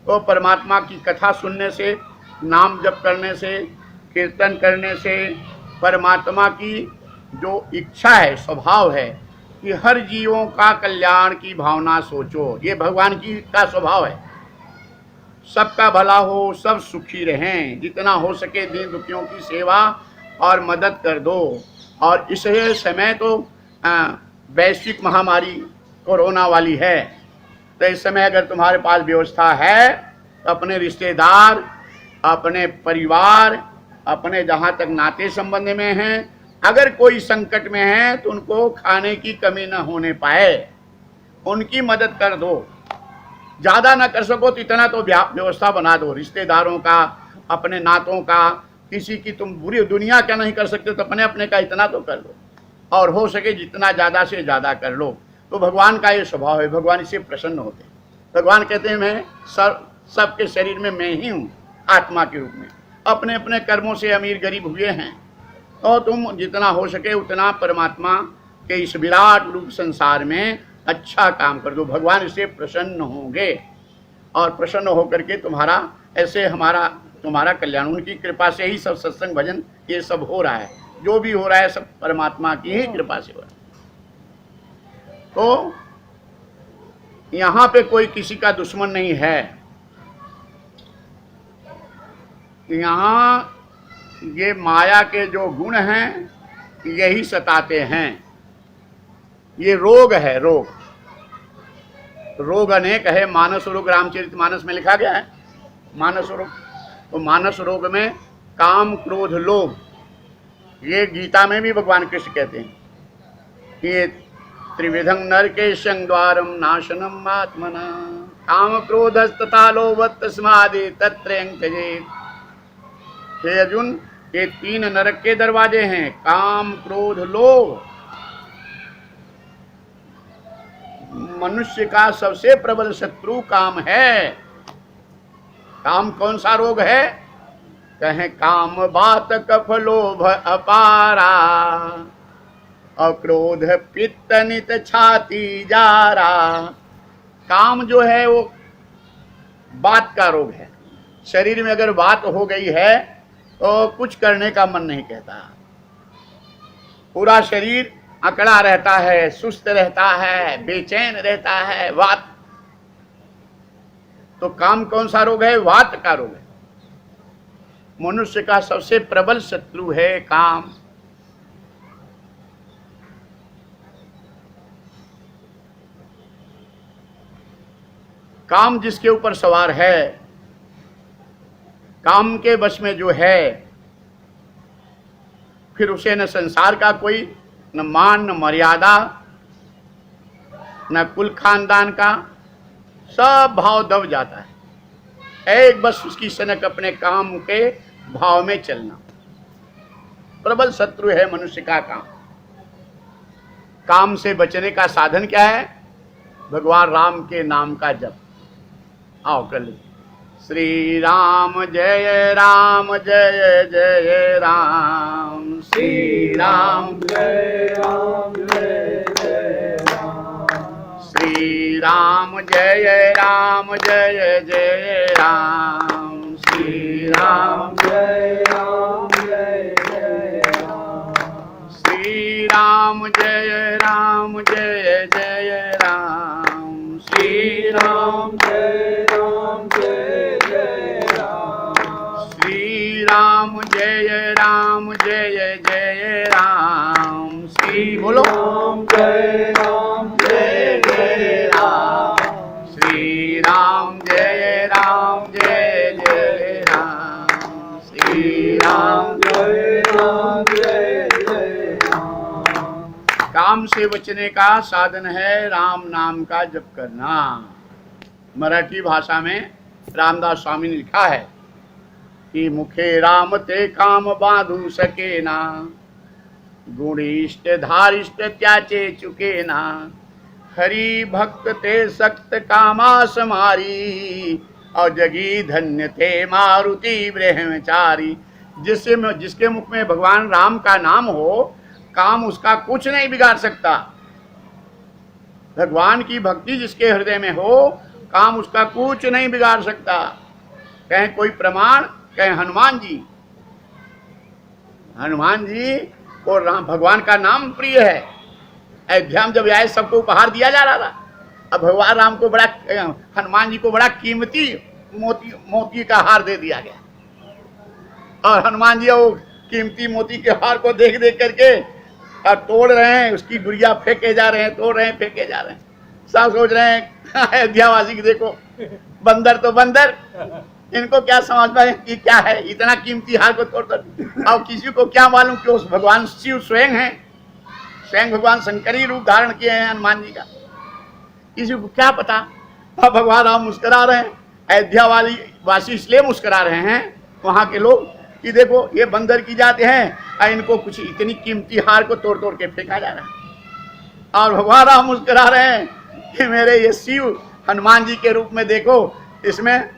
वो परमात्मा की कथा सुनने से, नाम जप करने से, कीर्तन करने से, परमात्मा की जो इच्छा है, स्वभाव है कि हर जीवों का कल्याण की भावना सोचो, ये भगवान की का स्वभाव है। सबका भला हो, सब सुखी रहें, जितना हो सके दीन दुखियों की सेवा और मदद कर दो। और इस समय तो वैश्विक महामारी कोरोना वाली है, तो इस समय अगर तुम्हारे पास व्यवस्था है तो अपने रिश्तेदार, अपने परिवार, अपने जहाँ तक नाते संबंध में हैं, अगर कोई संकट में है तो उनको खाने की कमी न होने पाए, उनकी मदद कर दो। ज़्यादा ना कर सको तो इतना तो व्यवस्था बना दो, रिश्तेदारों का, अपने नातों का। किसी की तुम बुरी दुनिया क्या नहीं कर सकते, तो अपने अपने का इतना तो कर लो, और हो सके जितना ज़्यादा से ज़्यादा कर लो। तो भगवान का ये स्वभाव है, भगवान इससे प्रसन्न होते हैं। भगवान कहते हैं मैं सबके शरीर में मैं ही हूँ, आत्मा के रूप में। अपने अपने कर्मों से अमीर गरीब हुए हैं, तो तुम जितना हो सके उतना परमात्मा के इस विराट रूप संसार में अच्छा काम कर दो। भगवान इससे प्रसन्न होंगे, और प्रसन्न होकर के तुम्हारा ऐसे तुम्हारा कल्याण, उनकी कृपा से ही सब सत्संग भजन ये सब हो रहा है। जो भी हो रहा है सब परमात्मा की ही कृपा से हो रहा है। तो यहाँ पे कोई किसी का दुश्मन नहीं है। यहाँ ये माया के जो गुण हैं यही सताते हैं। ये रोग है, रोग अनेक है। मानस रोग रामचरितमानस में लिखा गया है, मानस रोग। तो मानस रोग में काम क्रोध लोभ, ये गीता में भी भगवान कृष्ण कहते हैं कि ये त्रिविधं नरकेशं द्वारम नाशनम आत्मना, काम क्रोध तथा लोभ तस्मादि तत्रयं त्यजेत्। हे अर्जुन, ये 3 नरक के दरवाजे हैं, काम क्रोध लोभ। मनुष्य का सबसे प्रबल शत्रु काम है। काम कौन सा रोग है? कहें काम बात कफ लोभ अपारा, और क्रोध पित्त नित छाती जारा। काम जो है वो बात का रोग है। शरीर में अगर बात हो गई है तो कुछ करने का मन नहीं कहता, पूरा शरीर अकड़ा रहता है, सुस्त रहता है, बेचैन रहता है, वात। तो काम कौन सा रोग है? वात का रोग है। मनुष्य का सबसे प्रबल शत्रु है काम। काम जिसके ऊपर सवार है, काम के वश में जो है, फिर उसे न संसार का कोई न मान न मर्यादा, न कुल खानदान का, सब भाव दब जाता है। एक बस उसकी सनक अपने काम के भाव में चलना। प्रबल शत्रु है मनुष्य का काम। काम से बचने का साधन क्या है? भगवान राम के नाम का जप। आओ कर ले। श्री राम जय जय राम, श्री राम जय राम जय जय राम, श्री राम जय जय राम, श्री राम जय राम जय जय राम, श्री राम जय जय राम, श्री राम जय राम जय जय राम, श्री राम जय जय राम, श्री बोलो जय राम जय जय राम, श्री राम जय जय राम, श्री राम जय राम जय जय राम। काम से बचने का साधन है राम नाम का जप करना। मराठी भाषा में रामदास स्वामी ने लिखा है कि मुखे राम ते काम बांधू सके ना, गुण इष्ट धारिष्ट त्याचे चुके ना, हरि भक्त ते सक्त कामास मारी, और जगी धन्य थे मारुति ब्रह्मचारी। जिसके मुख में भगवान राम का नाम हो, काम उसका कुछ नहीं बिगाड़ सकता। भगवान की भक्ति जिसके हृदय में हो, काम उसका कुछ नहीं बिगाड़ सकता। कहें कोई प्रमाण, कहें हनुमान जी। हनुमान जी को राम भगवान का नाम प्रिय है। अयोध्या में जब आए सबको उपहार दिया जा रहा था। अब भगवान राम को बड़ा, हनुमान जी को बड़ा कीमती मोती का हार दे दिया गया। और हनुमान जी वो कीमती मोती के हार को देख देख करके तोड़ रहे हैं, उसकी गुड़िया फेंके जा रहे हैं, तोड़ रहे हैं, फेंके जा रहे हैं। सब सोच रहे हैं अयोध्यावासी की देखो, बंदर तो बंदर, इनको क्या समझ पाए कि क्या है, इतना कीमती हार को तोड़। और किसी को क्या मालूम कि उस भगवान शिव स्वयं है, स्वयं भगवान शंकर ही रूप धारण किए हैं हनुमान जी का। किसी को क्या पता। अब भगवान राम मुस्कुरा रहे हैं। अयोध्या वासी इसलिए मुस्कुरा रहे हैं वहां के लोग कि देखो ये बंदर की जाते हैं और इनको कुछ इतनी कीमती हार को तोड़ तोड़ के फेंका जा रहा है। और भगवान राम मुस्कुरा रहे हैं कि मेरे ये शिव हनुमान जी के रूप में देखो, इसमें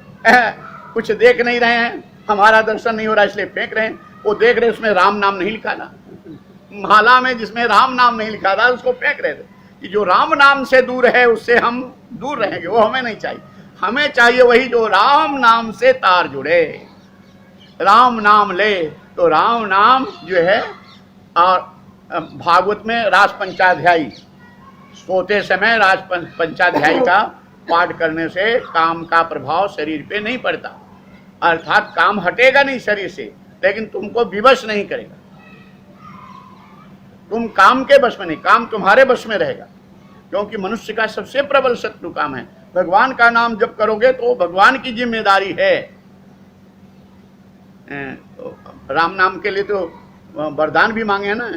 कुछ देख नहीं रहे हैं, हमारा दर्शन नहीं हो रहा इसलिए फेंक रहे हैं। वो देख रहे उसमें राम नाम नहीं लिखा था, माला में जिसमें राम नाम नहीं लिखा था उसको फेंक रहे थे। कि जो राम नाम से दूर है उससे हम दूर रहेंगे, वो हमें नहीं चाहिए। हमें चाहिए वही जो राम नाम से तार जुड़े, राम नाम ले। तो राम नाम जो है, और भागवत में रास पंचाध्यायी, सोते समय रास पंचाध्यायी का पाठ करने से काम का प्रभाव शरीर पे नहीं पड़ता। अर्थात काम हटेगा नहीं शरीर से, लेकिन तुमको विवश नहीं करेगा। तुम काम के बस में नहीं, काम तुम्हारे बस में रहेगा। क्योंकि मनुष्य का सबसे प्रबल शत्रु काम है। भगवान का नाम जब करोगे तो भगवान की जिम्मेदारी है। तो राम नाम के लिए तो वरदान भी मांगे ना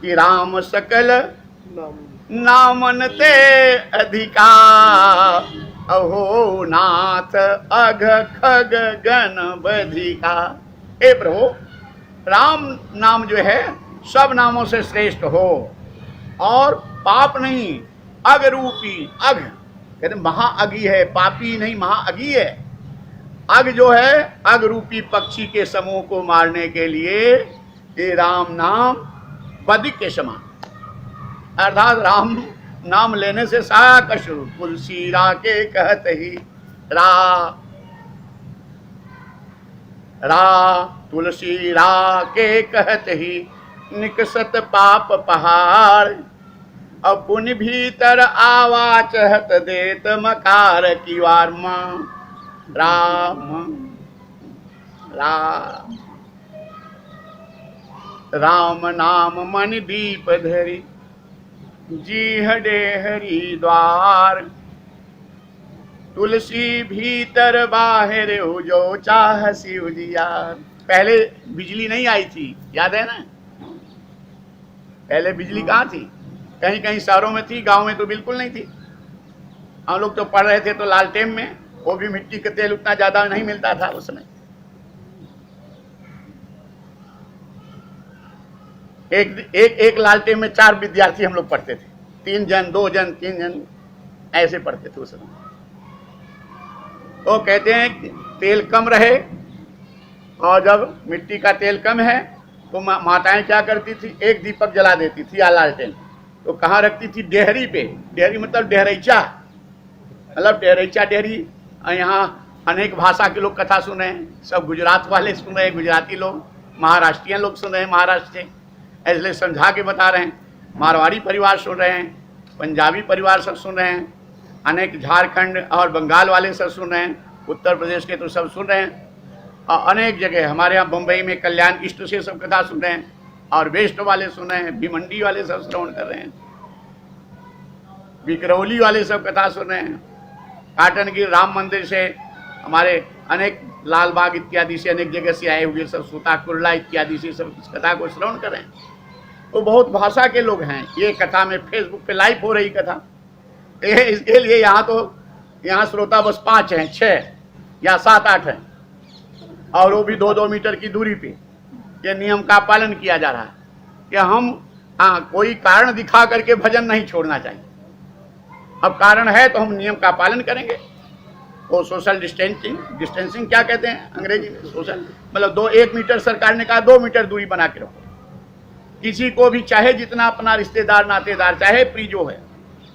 कि राम सकल नामन ते अधिका, अहो नाथ अघ खग गण बधिका। हे प्रभु, राम नाम जो है सब नामों से श्रेष्ठ हो और पाप नहीं, अग रूपी, अग कहते महाअगी है, पापी नहीं महाअगी है। अग जो है अग रूपी पक्षी के समूह को मारने के लिए ये राम नाम बधिक के समान। अर्थात राम नाम लेने से सारा कष्ट। तुलसी रा के कहत ही रा तुलसी रा के कहत ही निकसत पाप पहाड़, अब पुण्य भीतर आवा चहत देत मकार की वार। राम राम राम नाम मन दीप धरी, जी हडे हरि द्वार। तुलसी भीतर बाहर हो जो चाह शिव जियार। पहले बिजली नहीं आई थी, याद है ना? पहले बिजली कहाँ थी? कहीं कहीं शहरों में थी, गांव में तो बिल्कुल नहीं थी। हम लोग तो पढ़ रहे थे तो लालटेन में, वो भी मिट्टी का तेल उतना ज्यादा नहीं मिलता था उस समय। एक लालटेन में 4 विद्यार्थी हम लोग पढ़ते थे, 3 जन 2 जन 3 जन ऐसे पढ़ते थे उस समय। तो कहते हैं कि तेल कम रहे, और जब मिट्टी का तेल कम है तो माताएं क्या करती थी, एक दीपक जला देती थी या लालटेन, तो कहाँ रखती थी, डेहरी पे। डेहरी मतलब डेहरीचा, मतलब डेहरीचा डेहरी। यहाँ अनेक भाषा के लोग कथा सुने हैं, सब गुजरात वाले सुन रहे हैं, गुजराती लोग, महाराष्ट्रियन लोग सुन रहे हैं महाराष्ट्र से, इसलिए समझा के बता रहे हैं। मारवाड़ी परिवार सुन रहे हैं, पंजाबी परिवार सब सुन रहे हैं, अनेक झारखंड और बंगाल वाले सब सुन रहे हैं, उत्तर प्रदेश के तो सब सुन रहे हैं, और अनेक जगह हमारे यहाँ बम्बई में कल्याण ईस्ट से सब कथा सुन रहे हैं, और वेस्ट वाले सुन रहे हैं, भिमंडी वाले सब श्रवण कर रहे हैं, बिकरौली वाले सब कथा सुन रहे हैं, काटनगिर राम मंदिर से हमारे अनेक लाल बाग इत्यादि से अनेक जगह से आए हुए सब सूता कुर्ला इत्यादि से सब इस कथा को श्रवण कर रहे हैं। तो बहुत भाषा के लोग हैं, ये कथा में फेसबुक पे लाइव हो रही कथा। इसके लिए यहाँ श्रोता बस 5 हैं, 6 या 7-8 हैं, और वो भी 2-2 मीटर की दूरी पे। ये नियम का पालन किया जा रहा है कि हम कोई कारण दिखा करके भजन नहीं छोड़ना चाहिए। अब कारण है तो हम नियम का पालन करेंगे। वो सोशल डिस्टेंसिंग क्या कहते हैं अंग्रेजी में, सोशल मतलब 1 मीटर, सरकार ने कहा 2 मीटर दूरी बना के रखो। किसी को भी चाहे जितना अपना रिश्तेदार नातेदार चाहे प्रिजो है,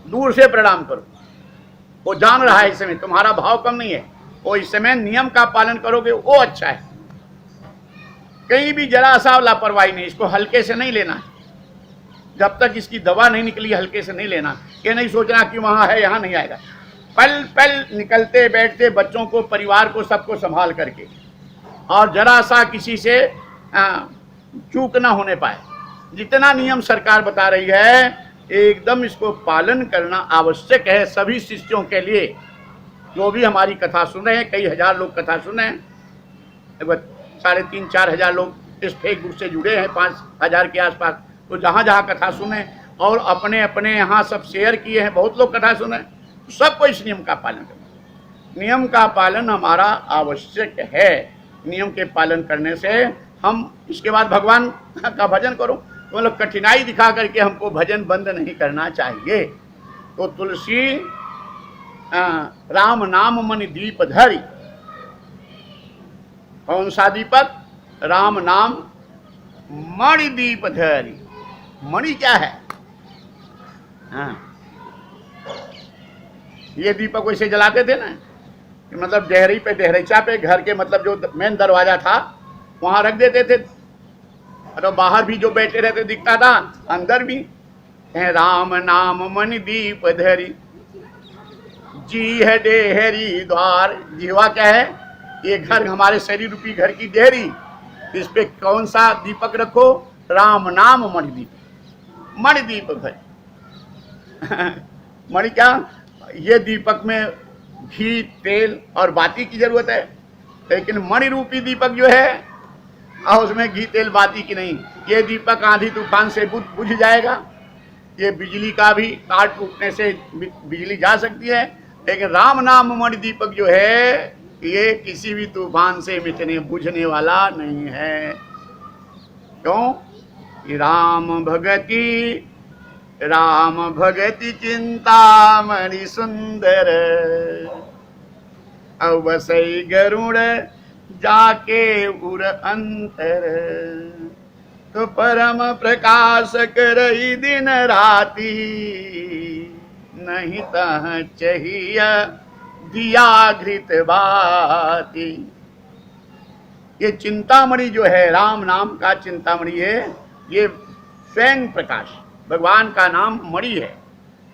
दूर से प्रणाम करो। वो जान रहा है इस समय तुम्हारा भाव कम नहीं है, वो इस समय नियम का पालन करोगे वो अच्छा है। कहीं भी जरा सा लापरवाही नहीं, इसको हल्के से नहीं लेना है। जब तक इसकी दवा नहीं निकली हल्के से नहीं लेना, ये नहीं सोचना कि वहां है यहाँ नहीं आएगा। पल पल निकलते बैठते बच्चों को, परिवार को, सबको संभाल करके, और जरा सा किसी से चूक ना होने पाए। जितना नियम सरकार बता रही है एकदम इसको पालन करना आवश्यक है सभी शिष्यों के लिए। जो भी हमारी कथा सुन रहे हैं, कई हजार लोग कथा सुन रहे हैं, 3,500-4 हजार लोग इस फेसबुक से जुड़े हैं, 5,000 के आसपास। तो जहाँ जहाँ कथा सुने और अपने अपने यहाँ सब शेयर किए हैं, बहुत लोग कथा सुने, सबको इस नियम का पालन करना। नियम का पालन हमारा आवश्यक है। नियम के पालन करने से हम, इसके बाद भगवान का भजन करो, तो मतलब कठिनाई दिखा करके हमको भजन बंद नहीं करना चाहिए। तो तुलसी राम नाम मणि दीप धरी। कौन सा दीपक? राम नाम मणि दीप धरी। मणि क्या है? ये दीपक वैसे जलाते थे ना, कि मतलब डेहरी पे, डेहरीचा पे, घर के मतलब जो मेन दरवाजा था वहां रख देते थे, और बाहर भी जो बैठे रहते दिखता था, अंदर भी। राम नाम मणि दीप धरी, जी है डेहरी द्वार। जीवा क्या है? ये घर, हमारे शरीर रूपी घर की डेहरी। इस पे कौन सा दीपक रखो? राम नाम मणि दीप, मणि दीप धरी। मणि क्या? ये दीपक में घी, तेल और बाती की जरूरत है, लेकिन मणि रूपी दीपक जो है और उसमें घी, तेल, बाती की नहीं। ये दीपक आंधी तूफान से बुझ जाएगा। ये बिजली का भी तार टूटने से बिजली जा सकती है, लेकिन राम नाम मणि दीपक जो है ये किसी भी तूफान से मिटने बुझने वाला नहीं है। क्यों? राम भगति चिंतामणि सुंदर, अवसई गरुड़ जाके उर अंतर। तो परम प्रकाश करई दिन राती, नहीं तह चाहिए दिया घृत बाती। ये चिंतामणि जो है, राम नाम का चिंतामणि है, ये स्वयं प्रकाश, भगवान का नाम मणि है।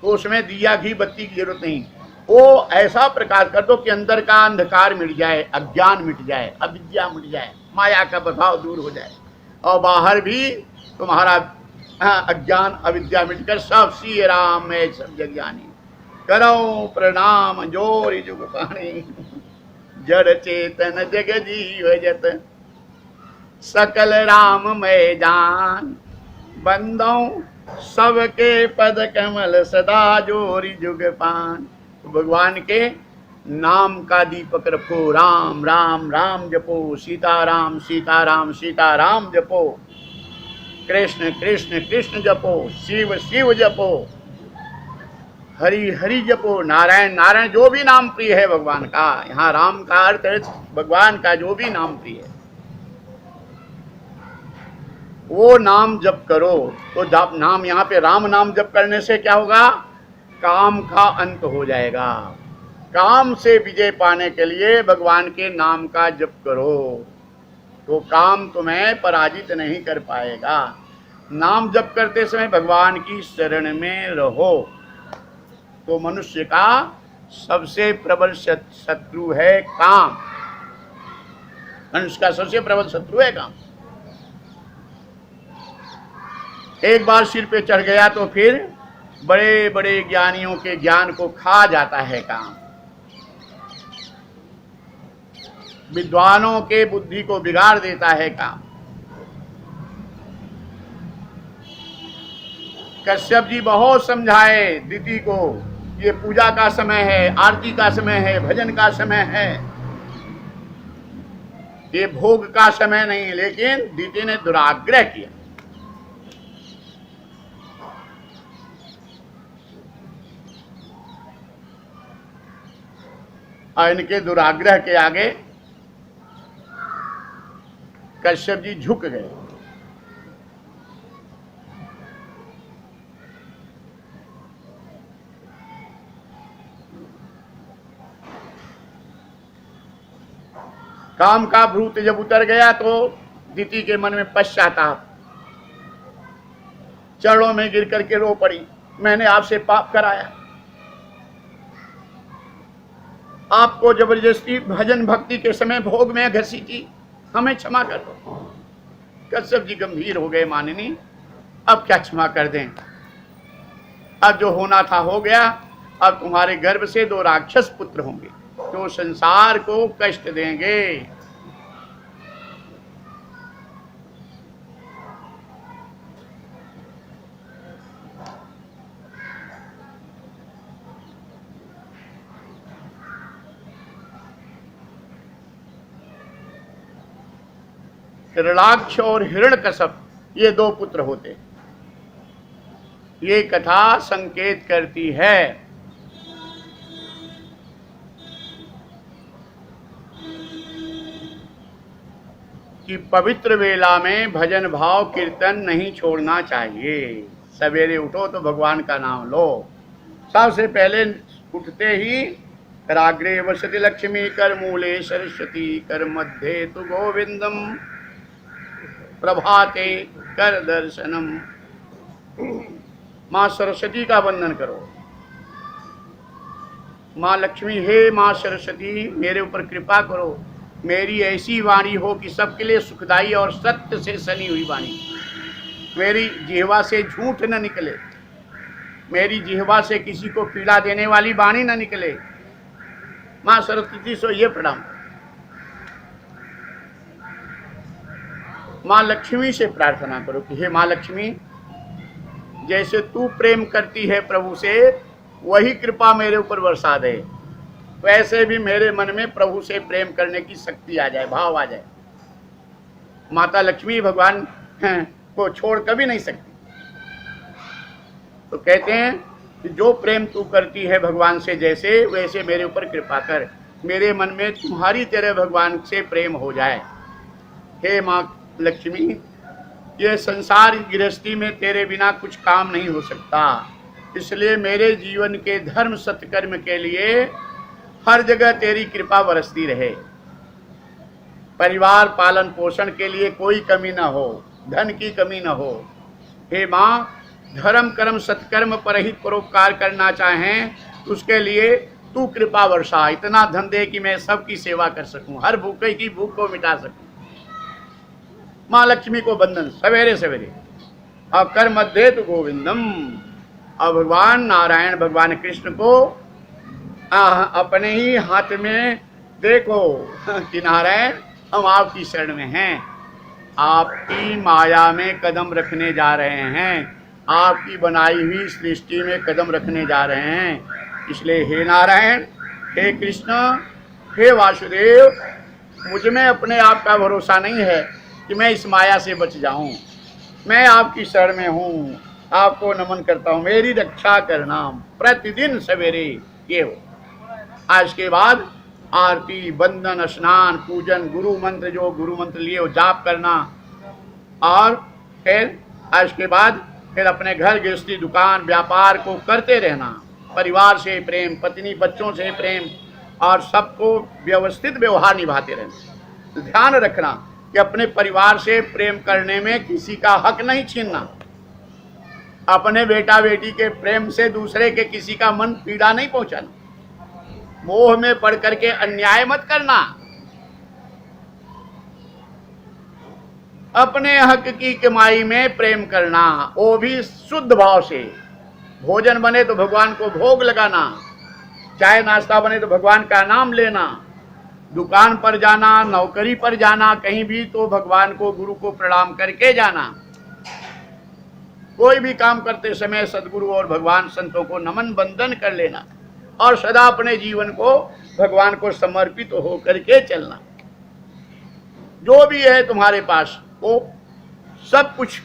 तो उसमें दिया घी बत्ती की जरूरत नहीं। वो ऐसा प्रकाश कर दो कि अंदर का अंधकार मिट जाए, अज्ञान मिट जाए, अविद्या मिट जाए, माया का प्रभाव दूर हो जाए, और बाहर भी तुम्हारा अज्ञान अविद्या मिटकर सब श्री राम में सब जग जानी। करो प्रणाम जोरि जुग पाणी, जड़ चेतन जग जीव जत, सकल राम मैं जान, बंदों सबके पद कमल सदा जोरि जुग पान। तो भगवान के नाम का दीपक रखो, राम राम राम जपो, सीताराम सीताराम सीताराम जपो, कृष्ण कृष्ण कृष्ण जपो, शिव शिव जपो, हरि हरि जपो, नारायण नारायण, जो भी नाम प्रिय है भगवान का। यहाँ राम का अर्थ है भगवान का जो भी नाम प्रिय है वो नाम जप करो। तो जब नाम, यहाँ पे राम नाम जप करने से क्या होगा? काम का अंत हो जाएगा। काम से विजय पाने के लिए भगवान के नाम का जप करो, तो काम तुम्हें पराजित नहीं कर पाएगा। नाम जप करते समय भगवान की शरण में रहो। तो मनुष्य का सबसे प्रबल शत्रु है काम। मनुष्य का सबसे प्रबल शत्रु है काम। एक बार सिर पे चढ़ गया तो फिर बड़े बड़े ज्ञानियों के ज्ञान को खा जाता है काम। विद्वानों के बुद्धि को बिगाड़ देता है काम। कश्यप जी बहुत समझाए दिति को, ये पूजा का समय है, आरती का समय है, भजन का समय है, ये भोग का समय नहीं। लेकिन दिति ने दुराग्रह किया। और इनके दुराग्रह के आगे कश्यप जी झुक गए। काम का भूत जब उतर गया तो दिति के मन में पश्चाताप, चरणों में गिर करके रो पड़ी, मैंने आपसे पाप कराया, आपको जबरदस्ती भजन भक्ति के समय भोग में घसीटी, हमें क्षमा कर दो। कश्यप जी गंभीर हो गए, माननी अब क्या क्षमा कर दें, अब जो होना था हो गया। अब तुम्हारे गर्भ से 2 राक्षस पुत्र होंगे जो संसार को कष्ट देंगे। हिरणाक्ष और हिरण्यकश्यप ये 2 पुत्र होते। ये कथा संकेत करती है कि पवित्र वेला में भजन भाव कीर्तन नहीं छोड़ना चाहिए। सवेरे उठो तो भगवान का नाम लो। सबसे पहले उठते ही कराग्रे वसति लक्ष्मी, कर मूले सरस्वती, कर मध्य तु गोविंदम, प्रभाते कर दर्शनम। माँ सरस्वती का वंदन करो। माँ लक्ष्मी, हे माँ सरस्वती मेरे ऊपर कृपा करो, मेरी ऐसी वाणी हो कि सबके लिए सुखदाई और सत्य से सनी हुई वाणी। मेरी जिह्वा से झूठ न निकले, मेरी जिह्वा से किसी को पीड़ा देने वाली वाणी न निकले। माँ सरस्वती सो ये प्रणाम। माँ लक्ष्मी से प्रार्थना करो कि हे माँ लक्ष्मी, जैसे तू प्रेम करती है प्रभु से, वही कृपा मेरे ऊपर बरसा दे, वैसे भी मेरे मन में प्रभु से प्रेम करने की शक्ति आ जाए, भाव आ जाए। माता लक्ष्मी भगवान को छोड़ कभी नहीं सकती। तो कहते हैं कि जो प्रेम तू करती है भगवान से जैसे, वैसे मेरे ऊपर कृपा कर, मेरे मन में तुम्हारी तरह भगवान से प्रेम हो जाए। हे माँ लक्ष्मी, ये संसार गृहस्थी में तेरे बिना कुछ काम नहीं हो सकता, इसलिए मेरे जीवन के धर्म सत्कर्म के लिए हर जगह तेरी कृपा बरसती रहे। परिवार पालन पोषण के लिए कोई कमी न हो, धन की कमी न हो। हे माँ, धर्म कर्म सत्कर्म परहित परोपकार करना चाहें, उसके लिए तू कृपा वर्षा, इतना धन दे कि मैं सबकी सेवा कर सकूं, हर भूखे की भूख को मिटा सकूं। माँ लक्ष्मी को बंधन सवेरे सवेरे। और कर मध्य तो गोविंदम, और भगवान नारायण भगवान कृष्ण को अपने ही हाथ में देखो कि नारायण हम आपकी शरण में हैं, आपकी माया में कदम रखने जा रहे हैं, आपकी बनाई हुई सृष्टि में कदम रखने जा रहे हैं। इसलिए हे नारायण, हे कृष्ण, हे वासुदेव, मुझ में अपने आप का भरोसा नहीं है कि मैं इस माया से बच जाऊं। मैं आपकी शरण में हूँ, आपको नमन करता हूँ, मेरी रक्षा करना प्रतिदिन सवेरे ये हो। आज के बाद आरती, बंदन, स्नान, पूजन, गुरु मंत्र, जो गुरु मंत्र लिए हो जाप करना, और फिर आज के बाद फिर अपने घर गृहस्थी, दुकान, व्यापार को करते रहना, परिवार से प्रेम, पत्नी बच्चों से प्रेम, और सबको व्यवस्थित व्यवहार निभाते रहना। ध्यान रखना कि अपने परिवार से प्रेम करने में किसी का हक नहीं छीनना। अपने बेटा बेटी के प्रेम से दूसरे के किसी का मन पीड़ा नहीं पहुंचाना। मोह में पड़ करके अन्याय मत करना। अपने हक की कमाई में प्रेम करना, वो भी शुद्ध भाव से। भोजन बने तो भगवान को भोग लगाना, चाय नाश्ता बने तो भगवान का नाम लेना, दुकान पर जाना, नौकरी पर जाना, कहीं भी तो भगवान को, गुरु को प्रणाम करके जाना। कोई भी काम करते समय सदगुरु और भगवान संतों को नमन बंदन कर लेना, और सदा अपने जीवन को भगवान को समर्पित होकर के चलना। जो भी है तुम्हारे पास वो सब कुछ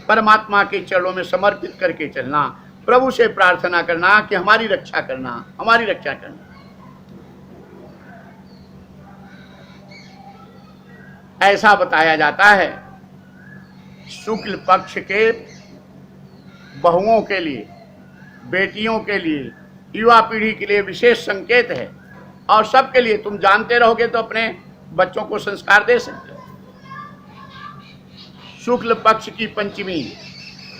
परमात्मा के चरणों में समर्पित करके चलना। प्रभु से प्रार्थना करना कि हमारी रक्षा करना, हमारी रक्षा करना। ऐसा बताया जाता है शुक्ल पक्ष के बहुओं के लिए, बेटियों के लिए, युवा पीढ़ी के लिए विशेष संकेत है, और सबके लिए। तुम जानते रहोगे तो अपने बच्चों को संस्कार दे सकते हो। शुक्ल पक्ष की पंचमी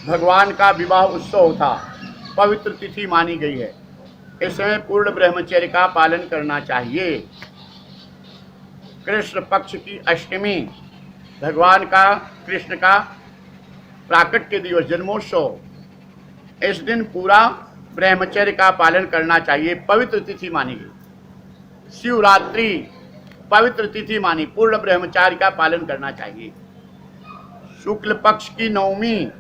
भगवान का विवाह उत्सव था, पवित्र तिथि मानी गई है। इस समय पूर्ण ब्रह्मचर्य का पालन करना चाहिए। कृष्ण पक्ष की अष्टमी भगवान का, कृष्ण का प्राकट्य दिवस, जन्मोत्सव। इस दिन पूरा ब्रह्मचर्य का पालन करना चाहिए, पवित्र तिथि मानी गई। शिवरात्रि पवित्र तिथि मानी, पूर्ण ब्रह्मचर्य का पालन करना चाहिए। शुक्ल पक्ष की नवमी,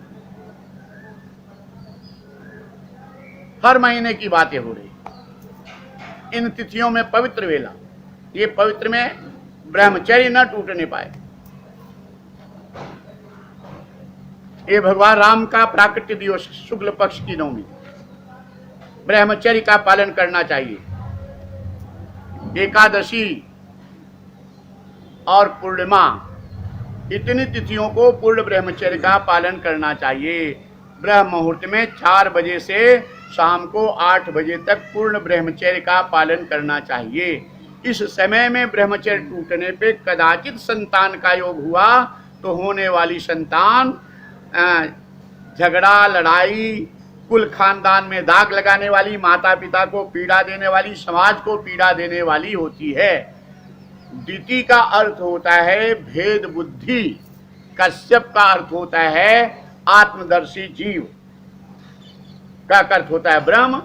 हर महीने की बातें हो रही। इन तिथियों में पवित्र वेला, ये पवित्र में ब्रह्मचर्य न टूटने पाए। ये भगवान राम का प्राकट्य दिवस, शुक्ल पक्ष की नवमी, ब्रह्मचर्य का पालन करना चाहिए। एकादशी और पूर्णिमा, इतनी तिथियों को पूर्ण ब्रह्मचर्य का पालन करना चाहिए। ब्रह्म मुहूर्त में 4 बजे से शाम को 8 बजे तक पूर्ण ब्रह्मचर्य का पालन करना चाहिए। इस समय में ब्रह्मचर्य टूटने पे कदाचित संतान का योग हुआ तो होने वाली संतान झगड़ा, लड़ाई, कुल खानदान में दाग लगाने वाली, माता पिता को पीड़ा देने वाली, समाज को पीड़ा देने वाली होती है। दिति का अर्थ होता है भेद बुद्धि, कश्यप का अर्थ होता है आत्मदर्शी जीव, का अर्थ होता है ब्रह्म,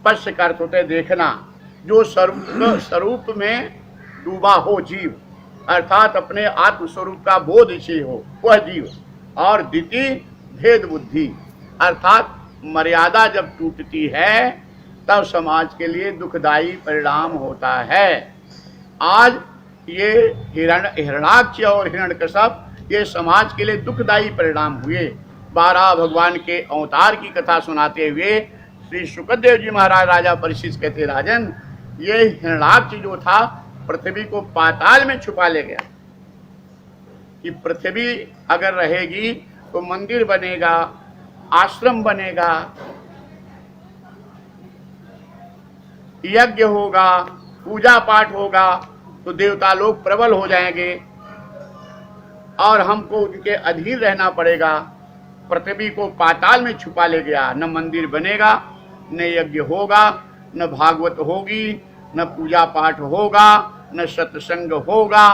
पश्य का अर्थ होता है देखना, जो स्वरूप में डूबा हो जीव, अर्थात अपने आत्म स्वरूप का बोध से हो वह जीव। और दिति भेद बुद्धि, अर्थात मर्यादा जब टूटती है तब समाज के लिए दुखदायी परिणाम होता है। आज ये हिरण्याक्ष और हिरण्यकश्यप ये समाज के लिए दुखदायी परिणाम हुए। 12 भगवान के अवतार की कथा सुनाते हुए श्री शुकदेव जी महाराज राजा परीक्षित कहते, राजन, ये हिरण्याक्ष जो था पृथ्वी को पाताल में छुपा ले गया कि पृथ्वी अगर रहेगी तो मंदिर बनेगा, आश्रम बनेगा, यज्ञ होगा, पूजा पाठ होगा, तो देवता लोग प्रबल हो जाएंगे और हमको उनके अधीन रहना पड़ेगा। पृथ्वी को पाताल में छुपा ले गया, न मंदिर बनेगा, न यज्ञ होगा, न भागवत होगी, न पूजा पाठ होगा, न सत्संग होगा,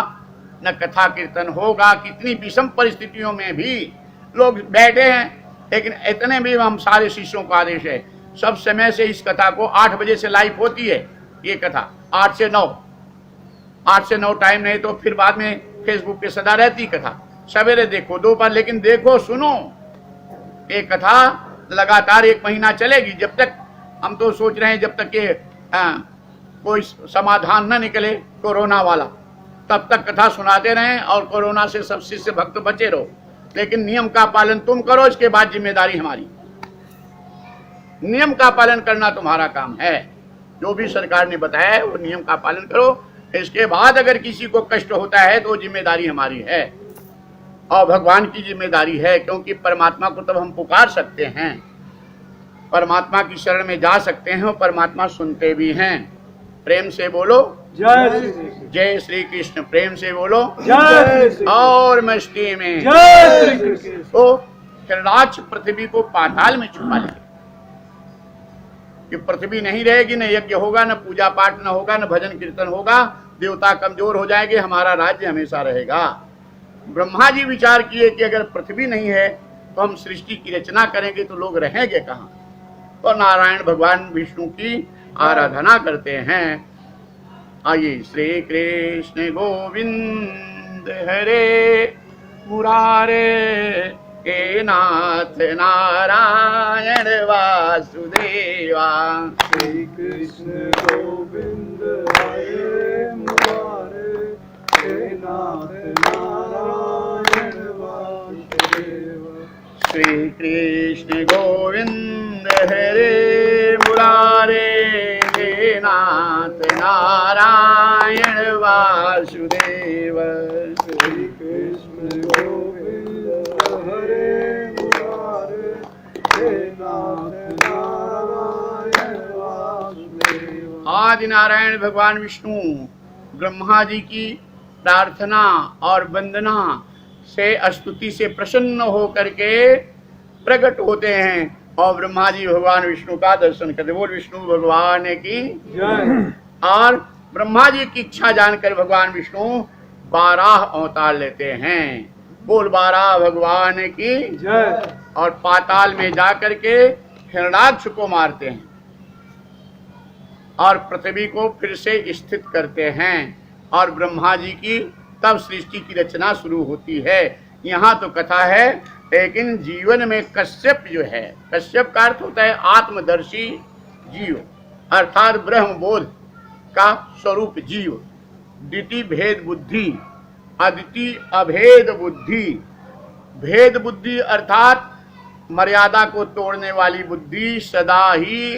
न कथा कीर्तन होगा। कितनी विषम परिस्थितियों में भी लोग बैठे हैं, लेकिन इतने भी हम सारे शिष्यों का आदेश है, सब समय से इस कथा को 8 बजे से लाइव होती है। ये कथा 8 से 9 टाइम नहीं तो फिर बाद में फेसबुक पे सदा रहती कथा। सवेरे देखो, दोपहर, लेकिन देखो, सुनो। ये कथा लगातार 1 महीना चलेगी, जब तक हम तो सोच रहे हैं जब तक के कोई समाधान न निकले कोरोना वाला, तब तक कथा सुनाते रहें और कोरोना से सब शिष्य भक्त बचे रहो। लेकिन नियम का पालन तुम करो, इसके बाद जिम्मेदारी हमारी। नियम का पालन करना तुम्हारा काम है। जो भी सरकार ने बताया है वो नियम का पालन करो। इसके बाद अगर किसी को कष्ट होता है तो जिम्मेदारी हमारी है और भगवान की जिम्मेदारी है, क्योंकि परमात्मा को तब हम पुकार सकते हैं, परमात्मा की शरण में जा सकते हैं और परमात्मा सुनते भी हैं। प्रेम से बोलो जय श्री कृष्ण। जय श्री कृष्ण। प्रेम से बोलो जय श्री और मस्ती में जय श्री कृष्ण। तो हिरणाक्ष पृथ्वी को पाताल में छुपा ले कि पृथ्वी नहीं रहेगी, न यज्ञ होगा, न पूजा पाठ न होगा, न भजन कीर्तन होगा, देवता कमजोर हो जाएंगे, हमारा राज्य हमेशा रहेगा। ब्रह्मा जी विचार किए कि अगर पृथ्वी नहीं है तो हम सृष्टि की रचना करेंगे तो लोग रहेंगे कहाँ। तो नारायण भगवान विष्णु की आराधना करते हैं। आइए, श्री कृष्ण गोविंद हरे मुरारे हे नाथ नारायण वासुदेवा। श्री कृष्ण गोविंद हरे मुरारे हे नाथ नारायण वासुदेवा। श्री कृष्ण गोविंद हरे मुरारे हे नाथ नारायण वासुदेव। श्री कृष्ण गोविंद हरे मुरारे हे नाथ नारायण वासुदेव। आदि नारायण भगवान विष्णु ब्रह्मा जी की प्रार्थना और वंदना से स्तुति से प्रसन्न होकर के प्रकट होते हैं और ब्रह्मा जी भगवान विष्णु का दर्शन करते। बोल विष्णु भगवान की जय। और ब्रह्मा जी की इच्छा जानकर भगवान विष्णु 12 अवतार लेते हैं। बोल 12 भगवान की जय। और पाताल में जाकर के हिरणाक्ष को मारते हैं और पृथ्वी को फिर से स्थित करते हैं और ब्रह्मा जी की तब सृष्टि की रचना शुरू होती है। यहाँ तो कथा है, लेकिन जीवन में कश्यप जो है, कश्यप का अर्थ होता है आत्मदर्शी जीव, अर्थात ब्रह्म बोध का स्वरूप जीव। द्वितीय भेद बुद्धि, अद्वितीय अभेद बुद्धि। भेद बुद्धि अर्थात मर्यादा को तोड़ने वाली बुद्धि सदा ही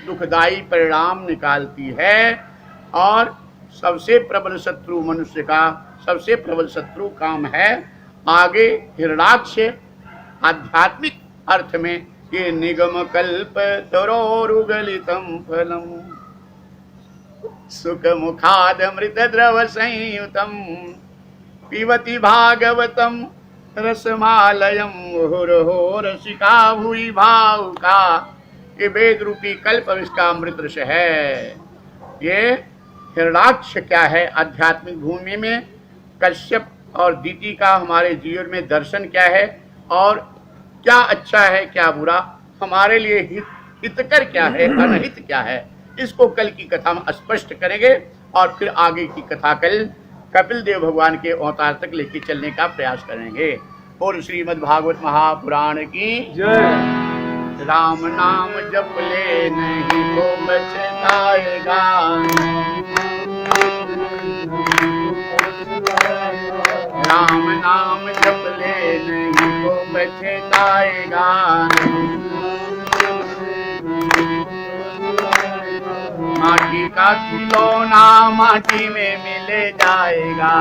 दुखदायी परिणाम निकालती है और सबसे प्रबल शत्रु मनुष्य का सबसे प्रबल शत्रु काम है। आगे हिरणाक्ष आध्यात्मिक अर्थ में ये निगम कल्प तरोरुगलितम फलम सुख मुखादमृत द्रव संयुतम पिबति भागवतम रसमालयम मुहुर्हो रसिका भुवि भावुका। ये वेद रूपी कल्प इसका अमृत रस है। ये हिरणाक्ष क्या है आध्यात्मिक भूमि में, कश्यप और दीति का हमारे जीवन में दर्शन क्या है और क्या अच्छा है क्या बुरा, हमारे लिए हितकर क्या है अनहित क्या है, इसको कल की कथा में स्पष्ट करेंगे और फिर आगे की कथा कल कपिल देव भगवान के अवतार तक लेके चलने का प्रयास करेंगे। और श्रीमद् भागवत महापुराण की जय। राम नाम जप ले नहीं तो बचताएगा, राम नाम जप ले नहीं तो बचताएगा। माटी का खिलौना माटी में मिले जाएगा,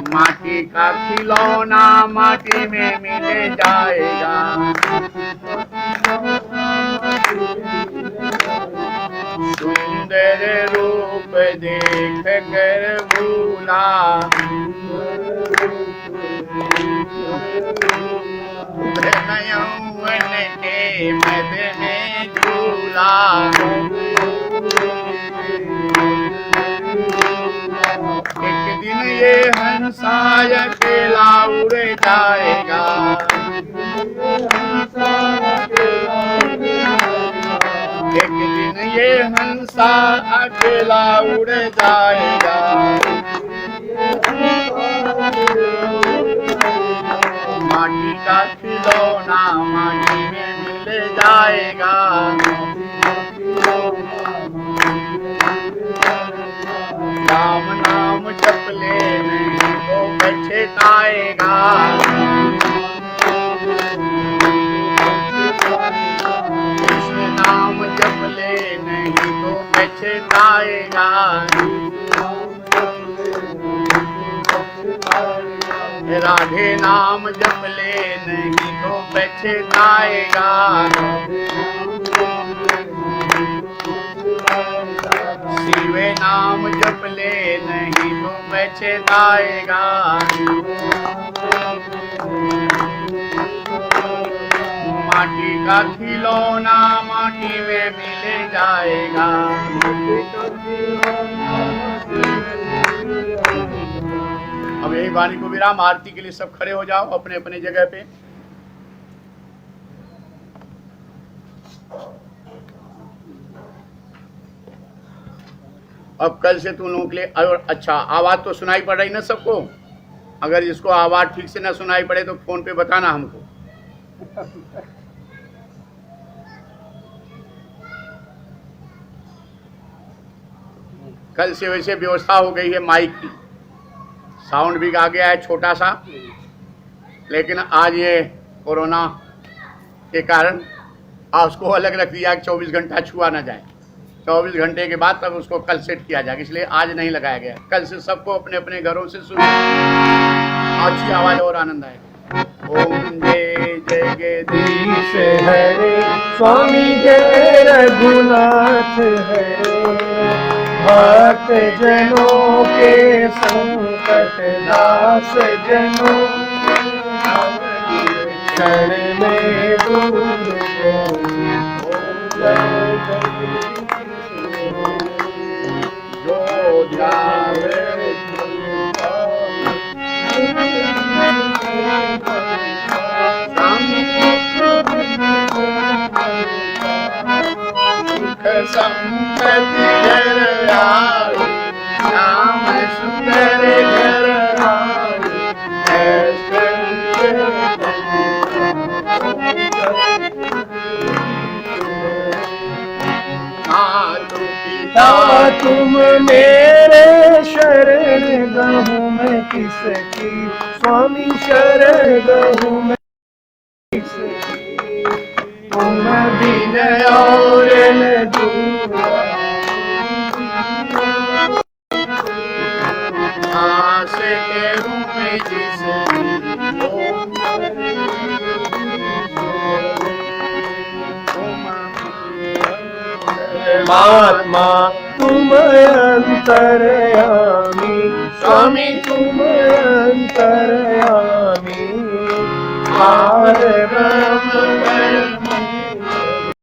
माटी का खिलौना माटी में मिले जाएगा। सुंदर रूप देख कर भूला, यौवन के मद में झूला। एक दिन ये हंसा अकेला उड़ जाएगा, एक दिन ये हंसा अकेला उड़ जाएगा। माटी का खिलौना जाएगा। कृष्ण नाम जप ले नहीं तो पछताएगा। राधे नाम जप ले नहीं तो पछताएगा। शिवे नाम जप ले नहीं तो पछताएगा। माटी का खिलौना माटी में मिल जाएगा। अब यही वाणी को विराम। आरती के लिए सब खड़े हो जाओ अपने अपने जगह पे। अब कल से तुम लोगों के लिए और अच्छा आवाज तो सुनाई पड़ रही ना सबको। अगर जिसको आवाज ठीक से ना सुनाई पड़े तो फोन पे बताना हमको। कल से वैसे व्यवस्था हो गई है माइक की, साउंड भी आ गया है छोटा सा, लेकिन आज ये कोरोना के कारण उसको अलग रख दिया कि 24 घंटा छुआ ना जाए। 24 घंटे के बाद तब उसको कल सेट किया जाएगा, इसलिए आज नहीं लगाया गया। कल से सबको अपने अपने घरों से सुनो, अच्छी आवाज और आनंद आएगा। ओम जय जगदीश हरे स्वामी जय रघुनाथ हरे। भक्त जनों के संकट दास जनों क्षण में दूर जो ध्यावे संपत्ति घर आए, श्याम सुंदर घर पिता तुम मेरे शरण गहूँ मैं किसकी, स्वामी शरण गहूँ मैं किसकी। तुम बिन और न दूजा आस के रूप में महात्मा तुम अंतर्यामी, स्वामी तुम अंतर्यामी। पार ब्रह्म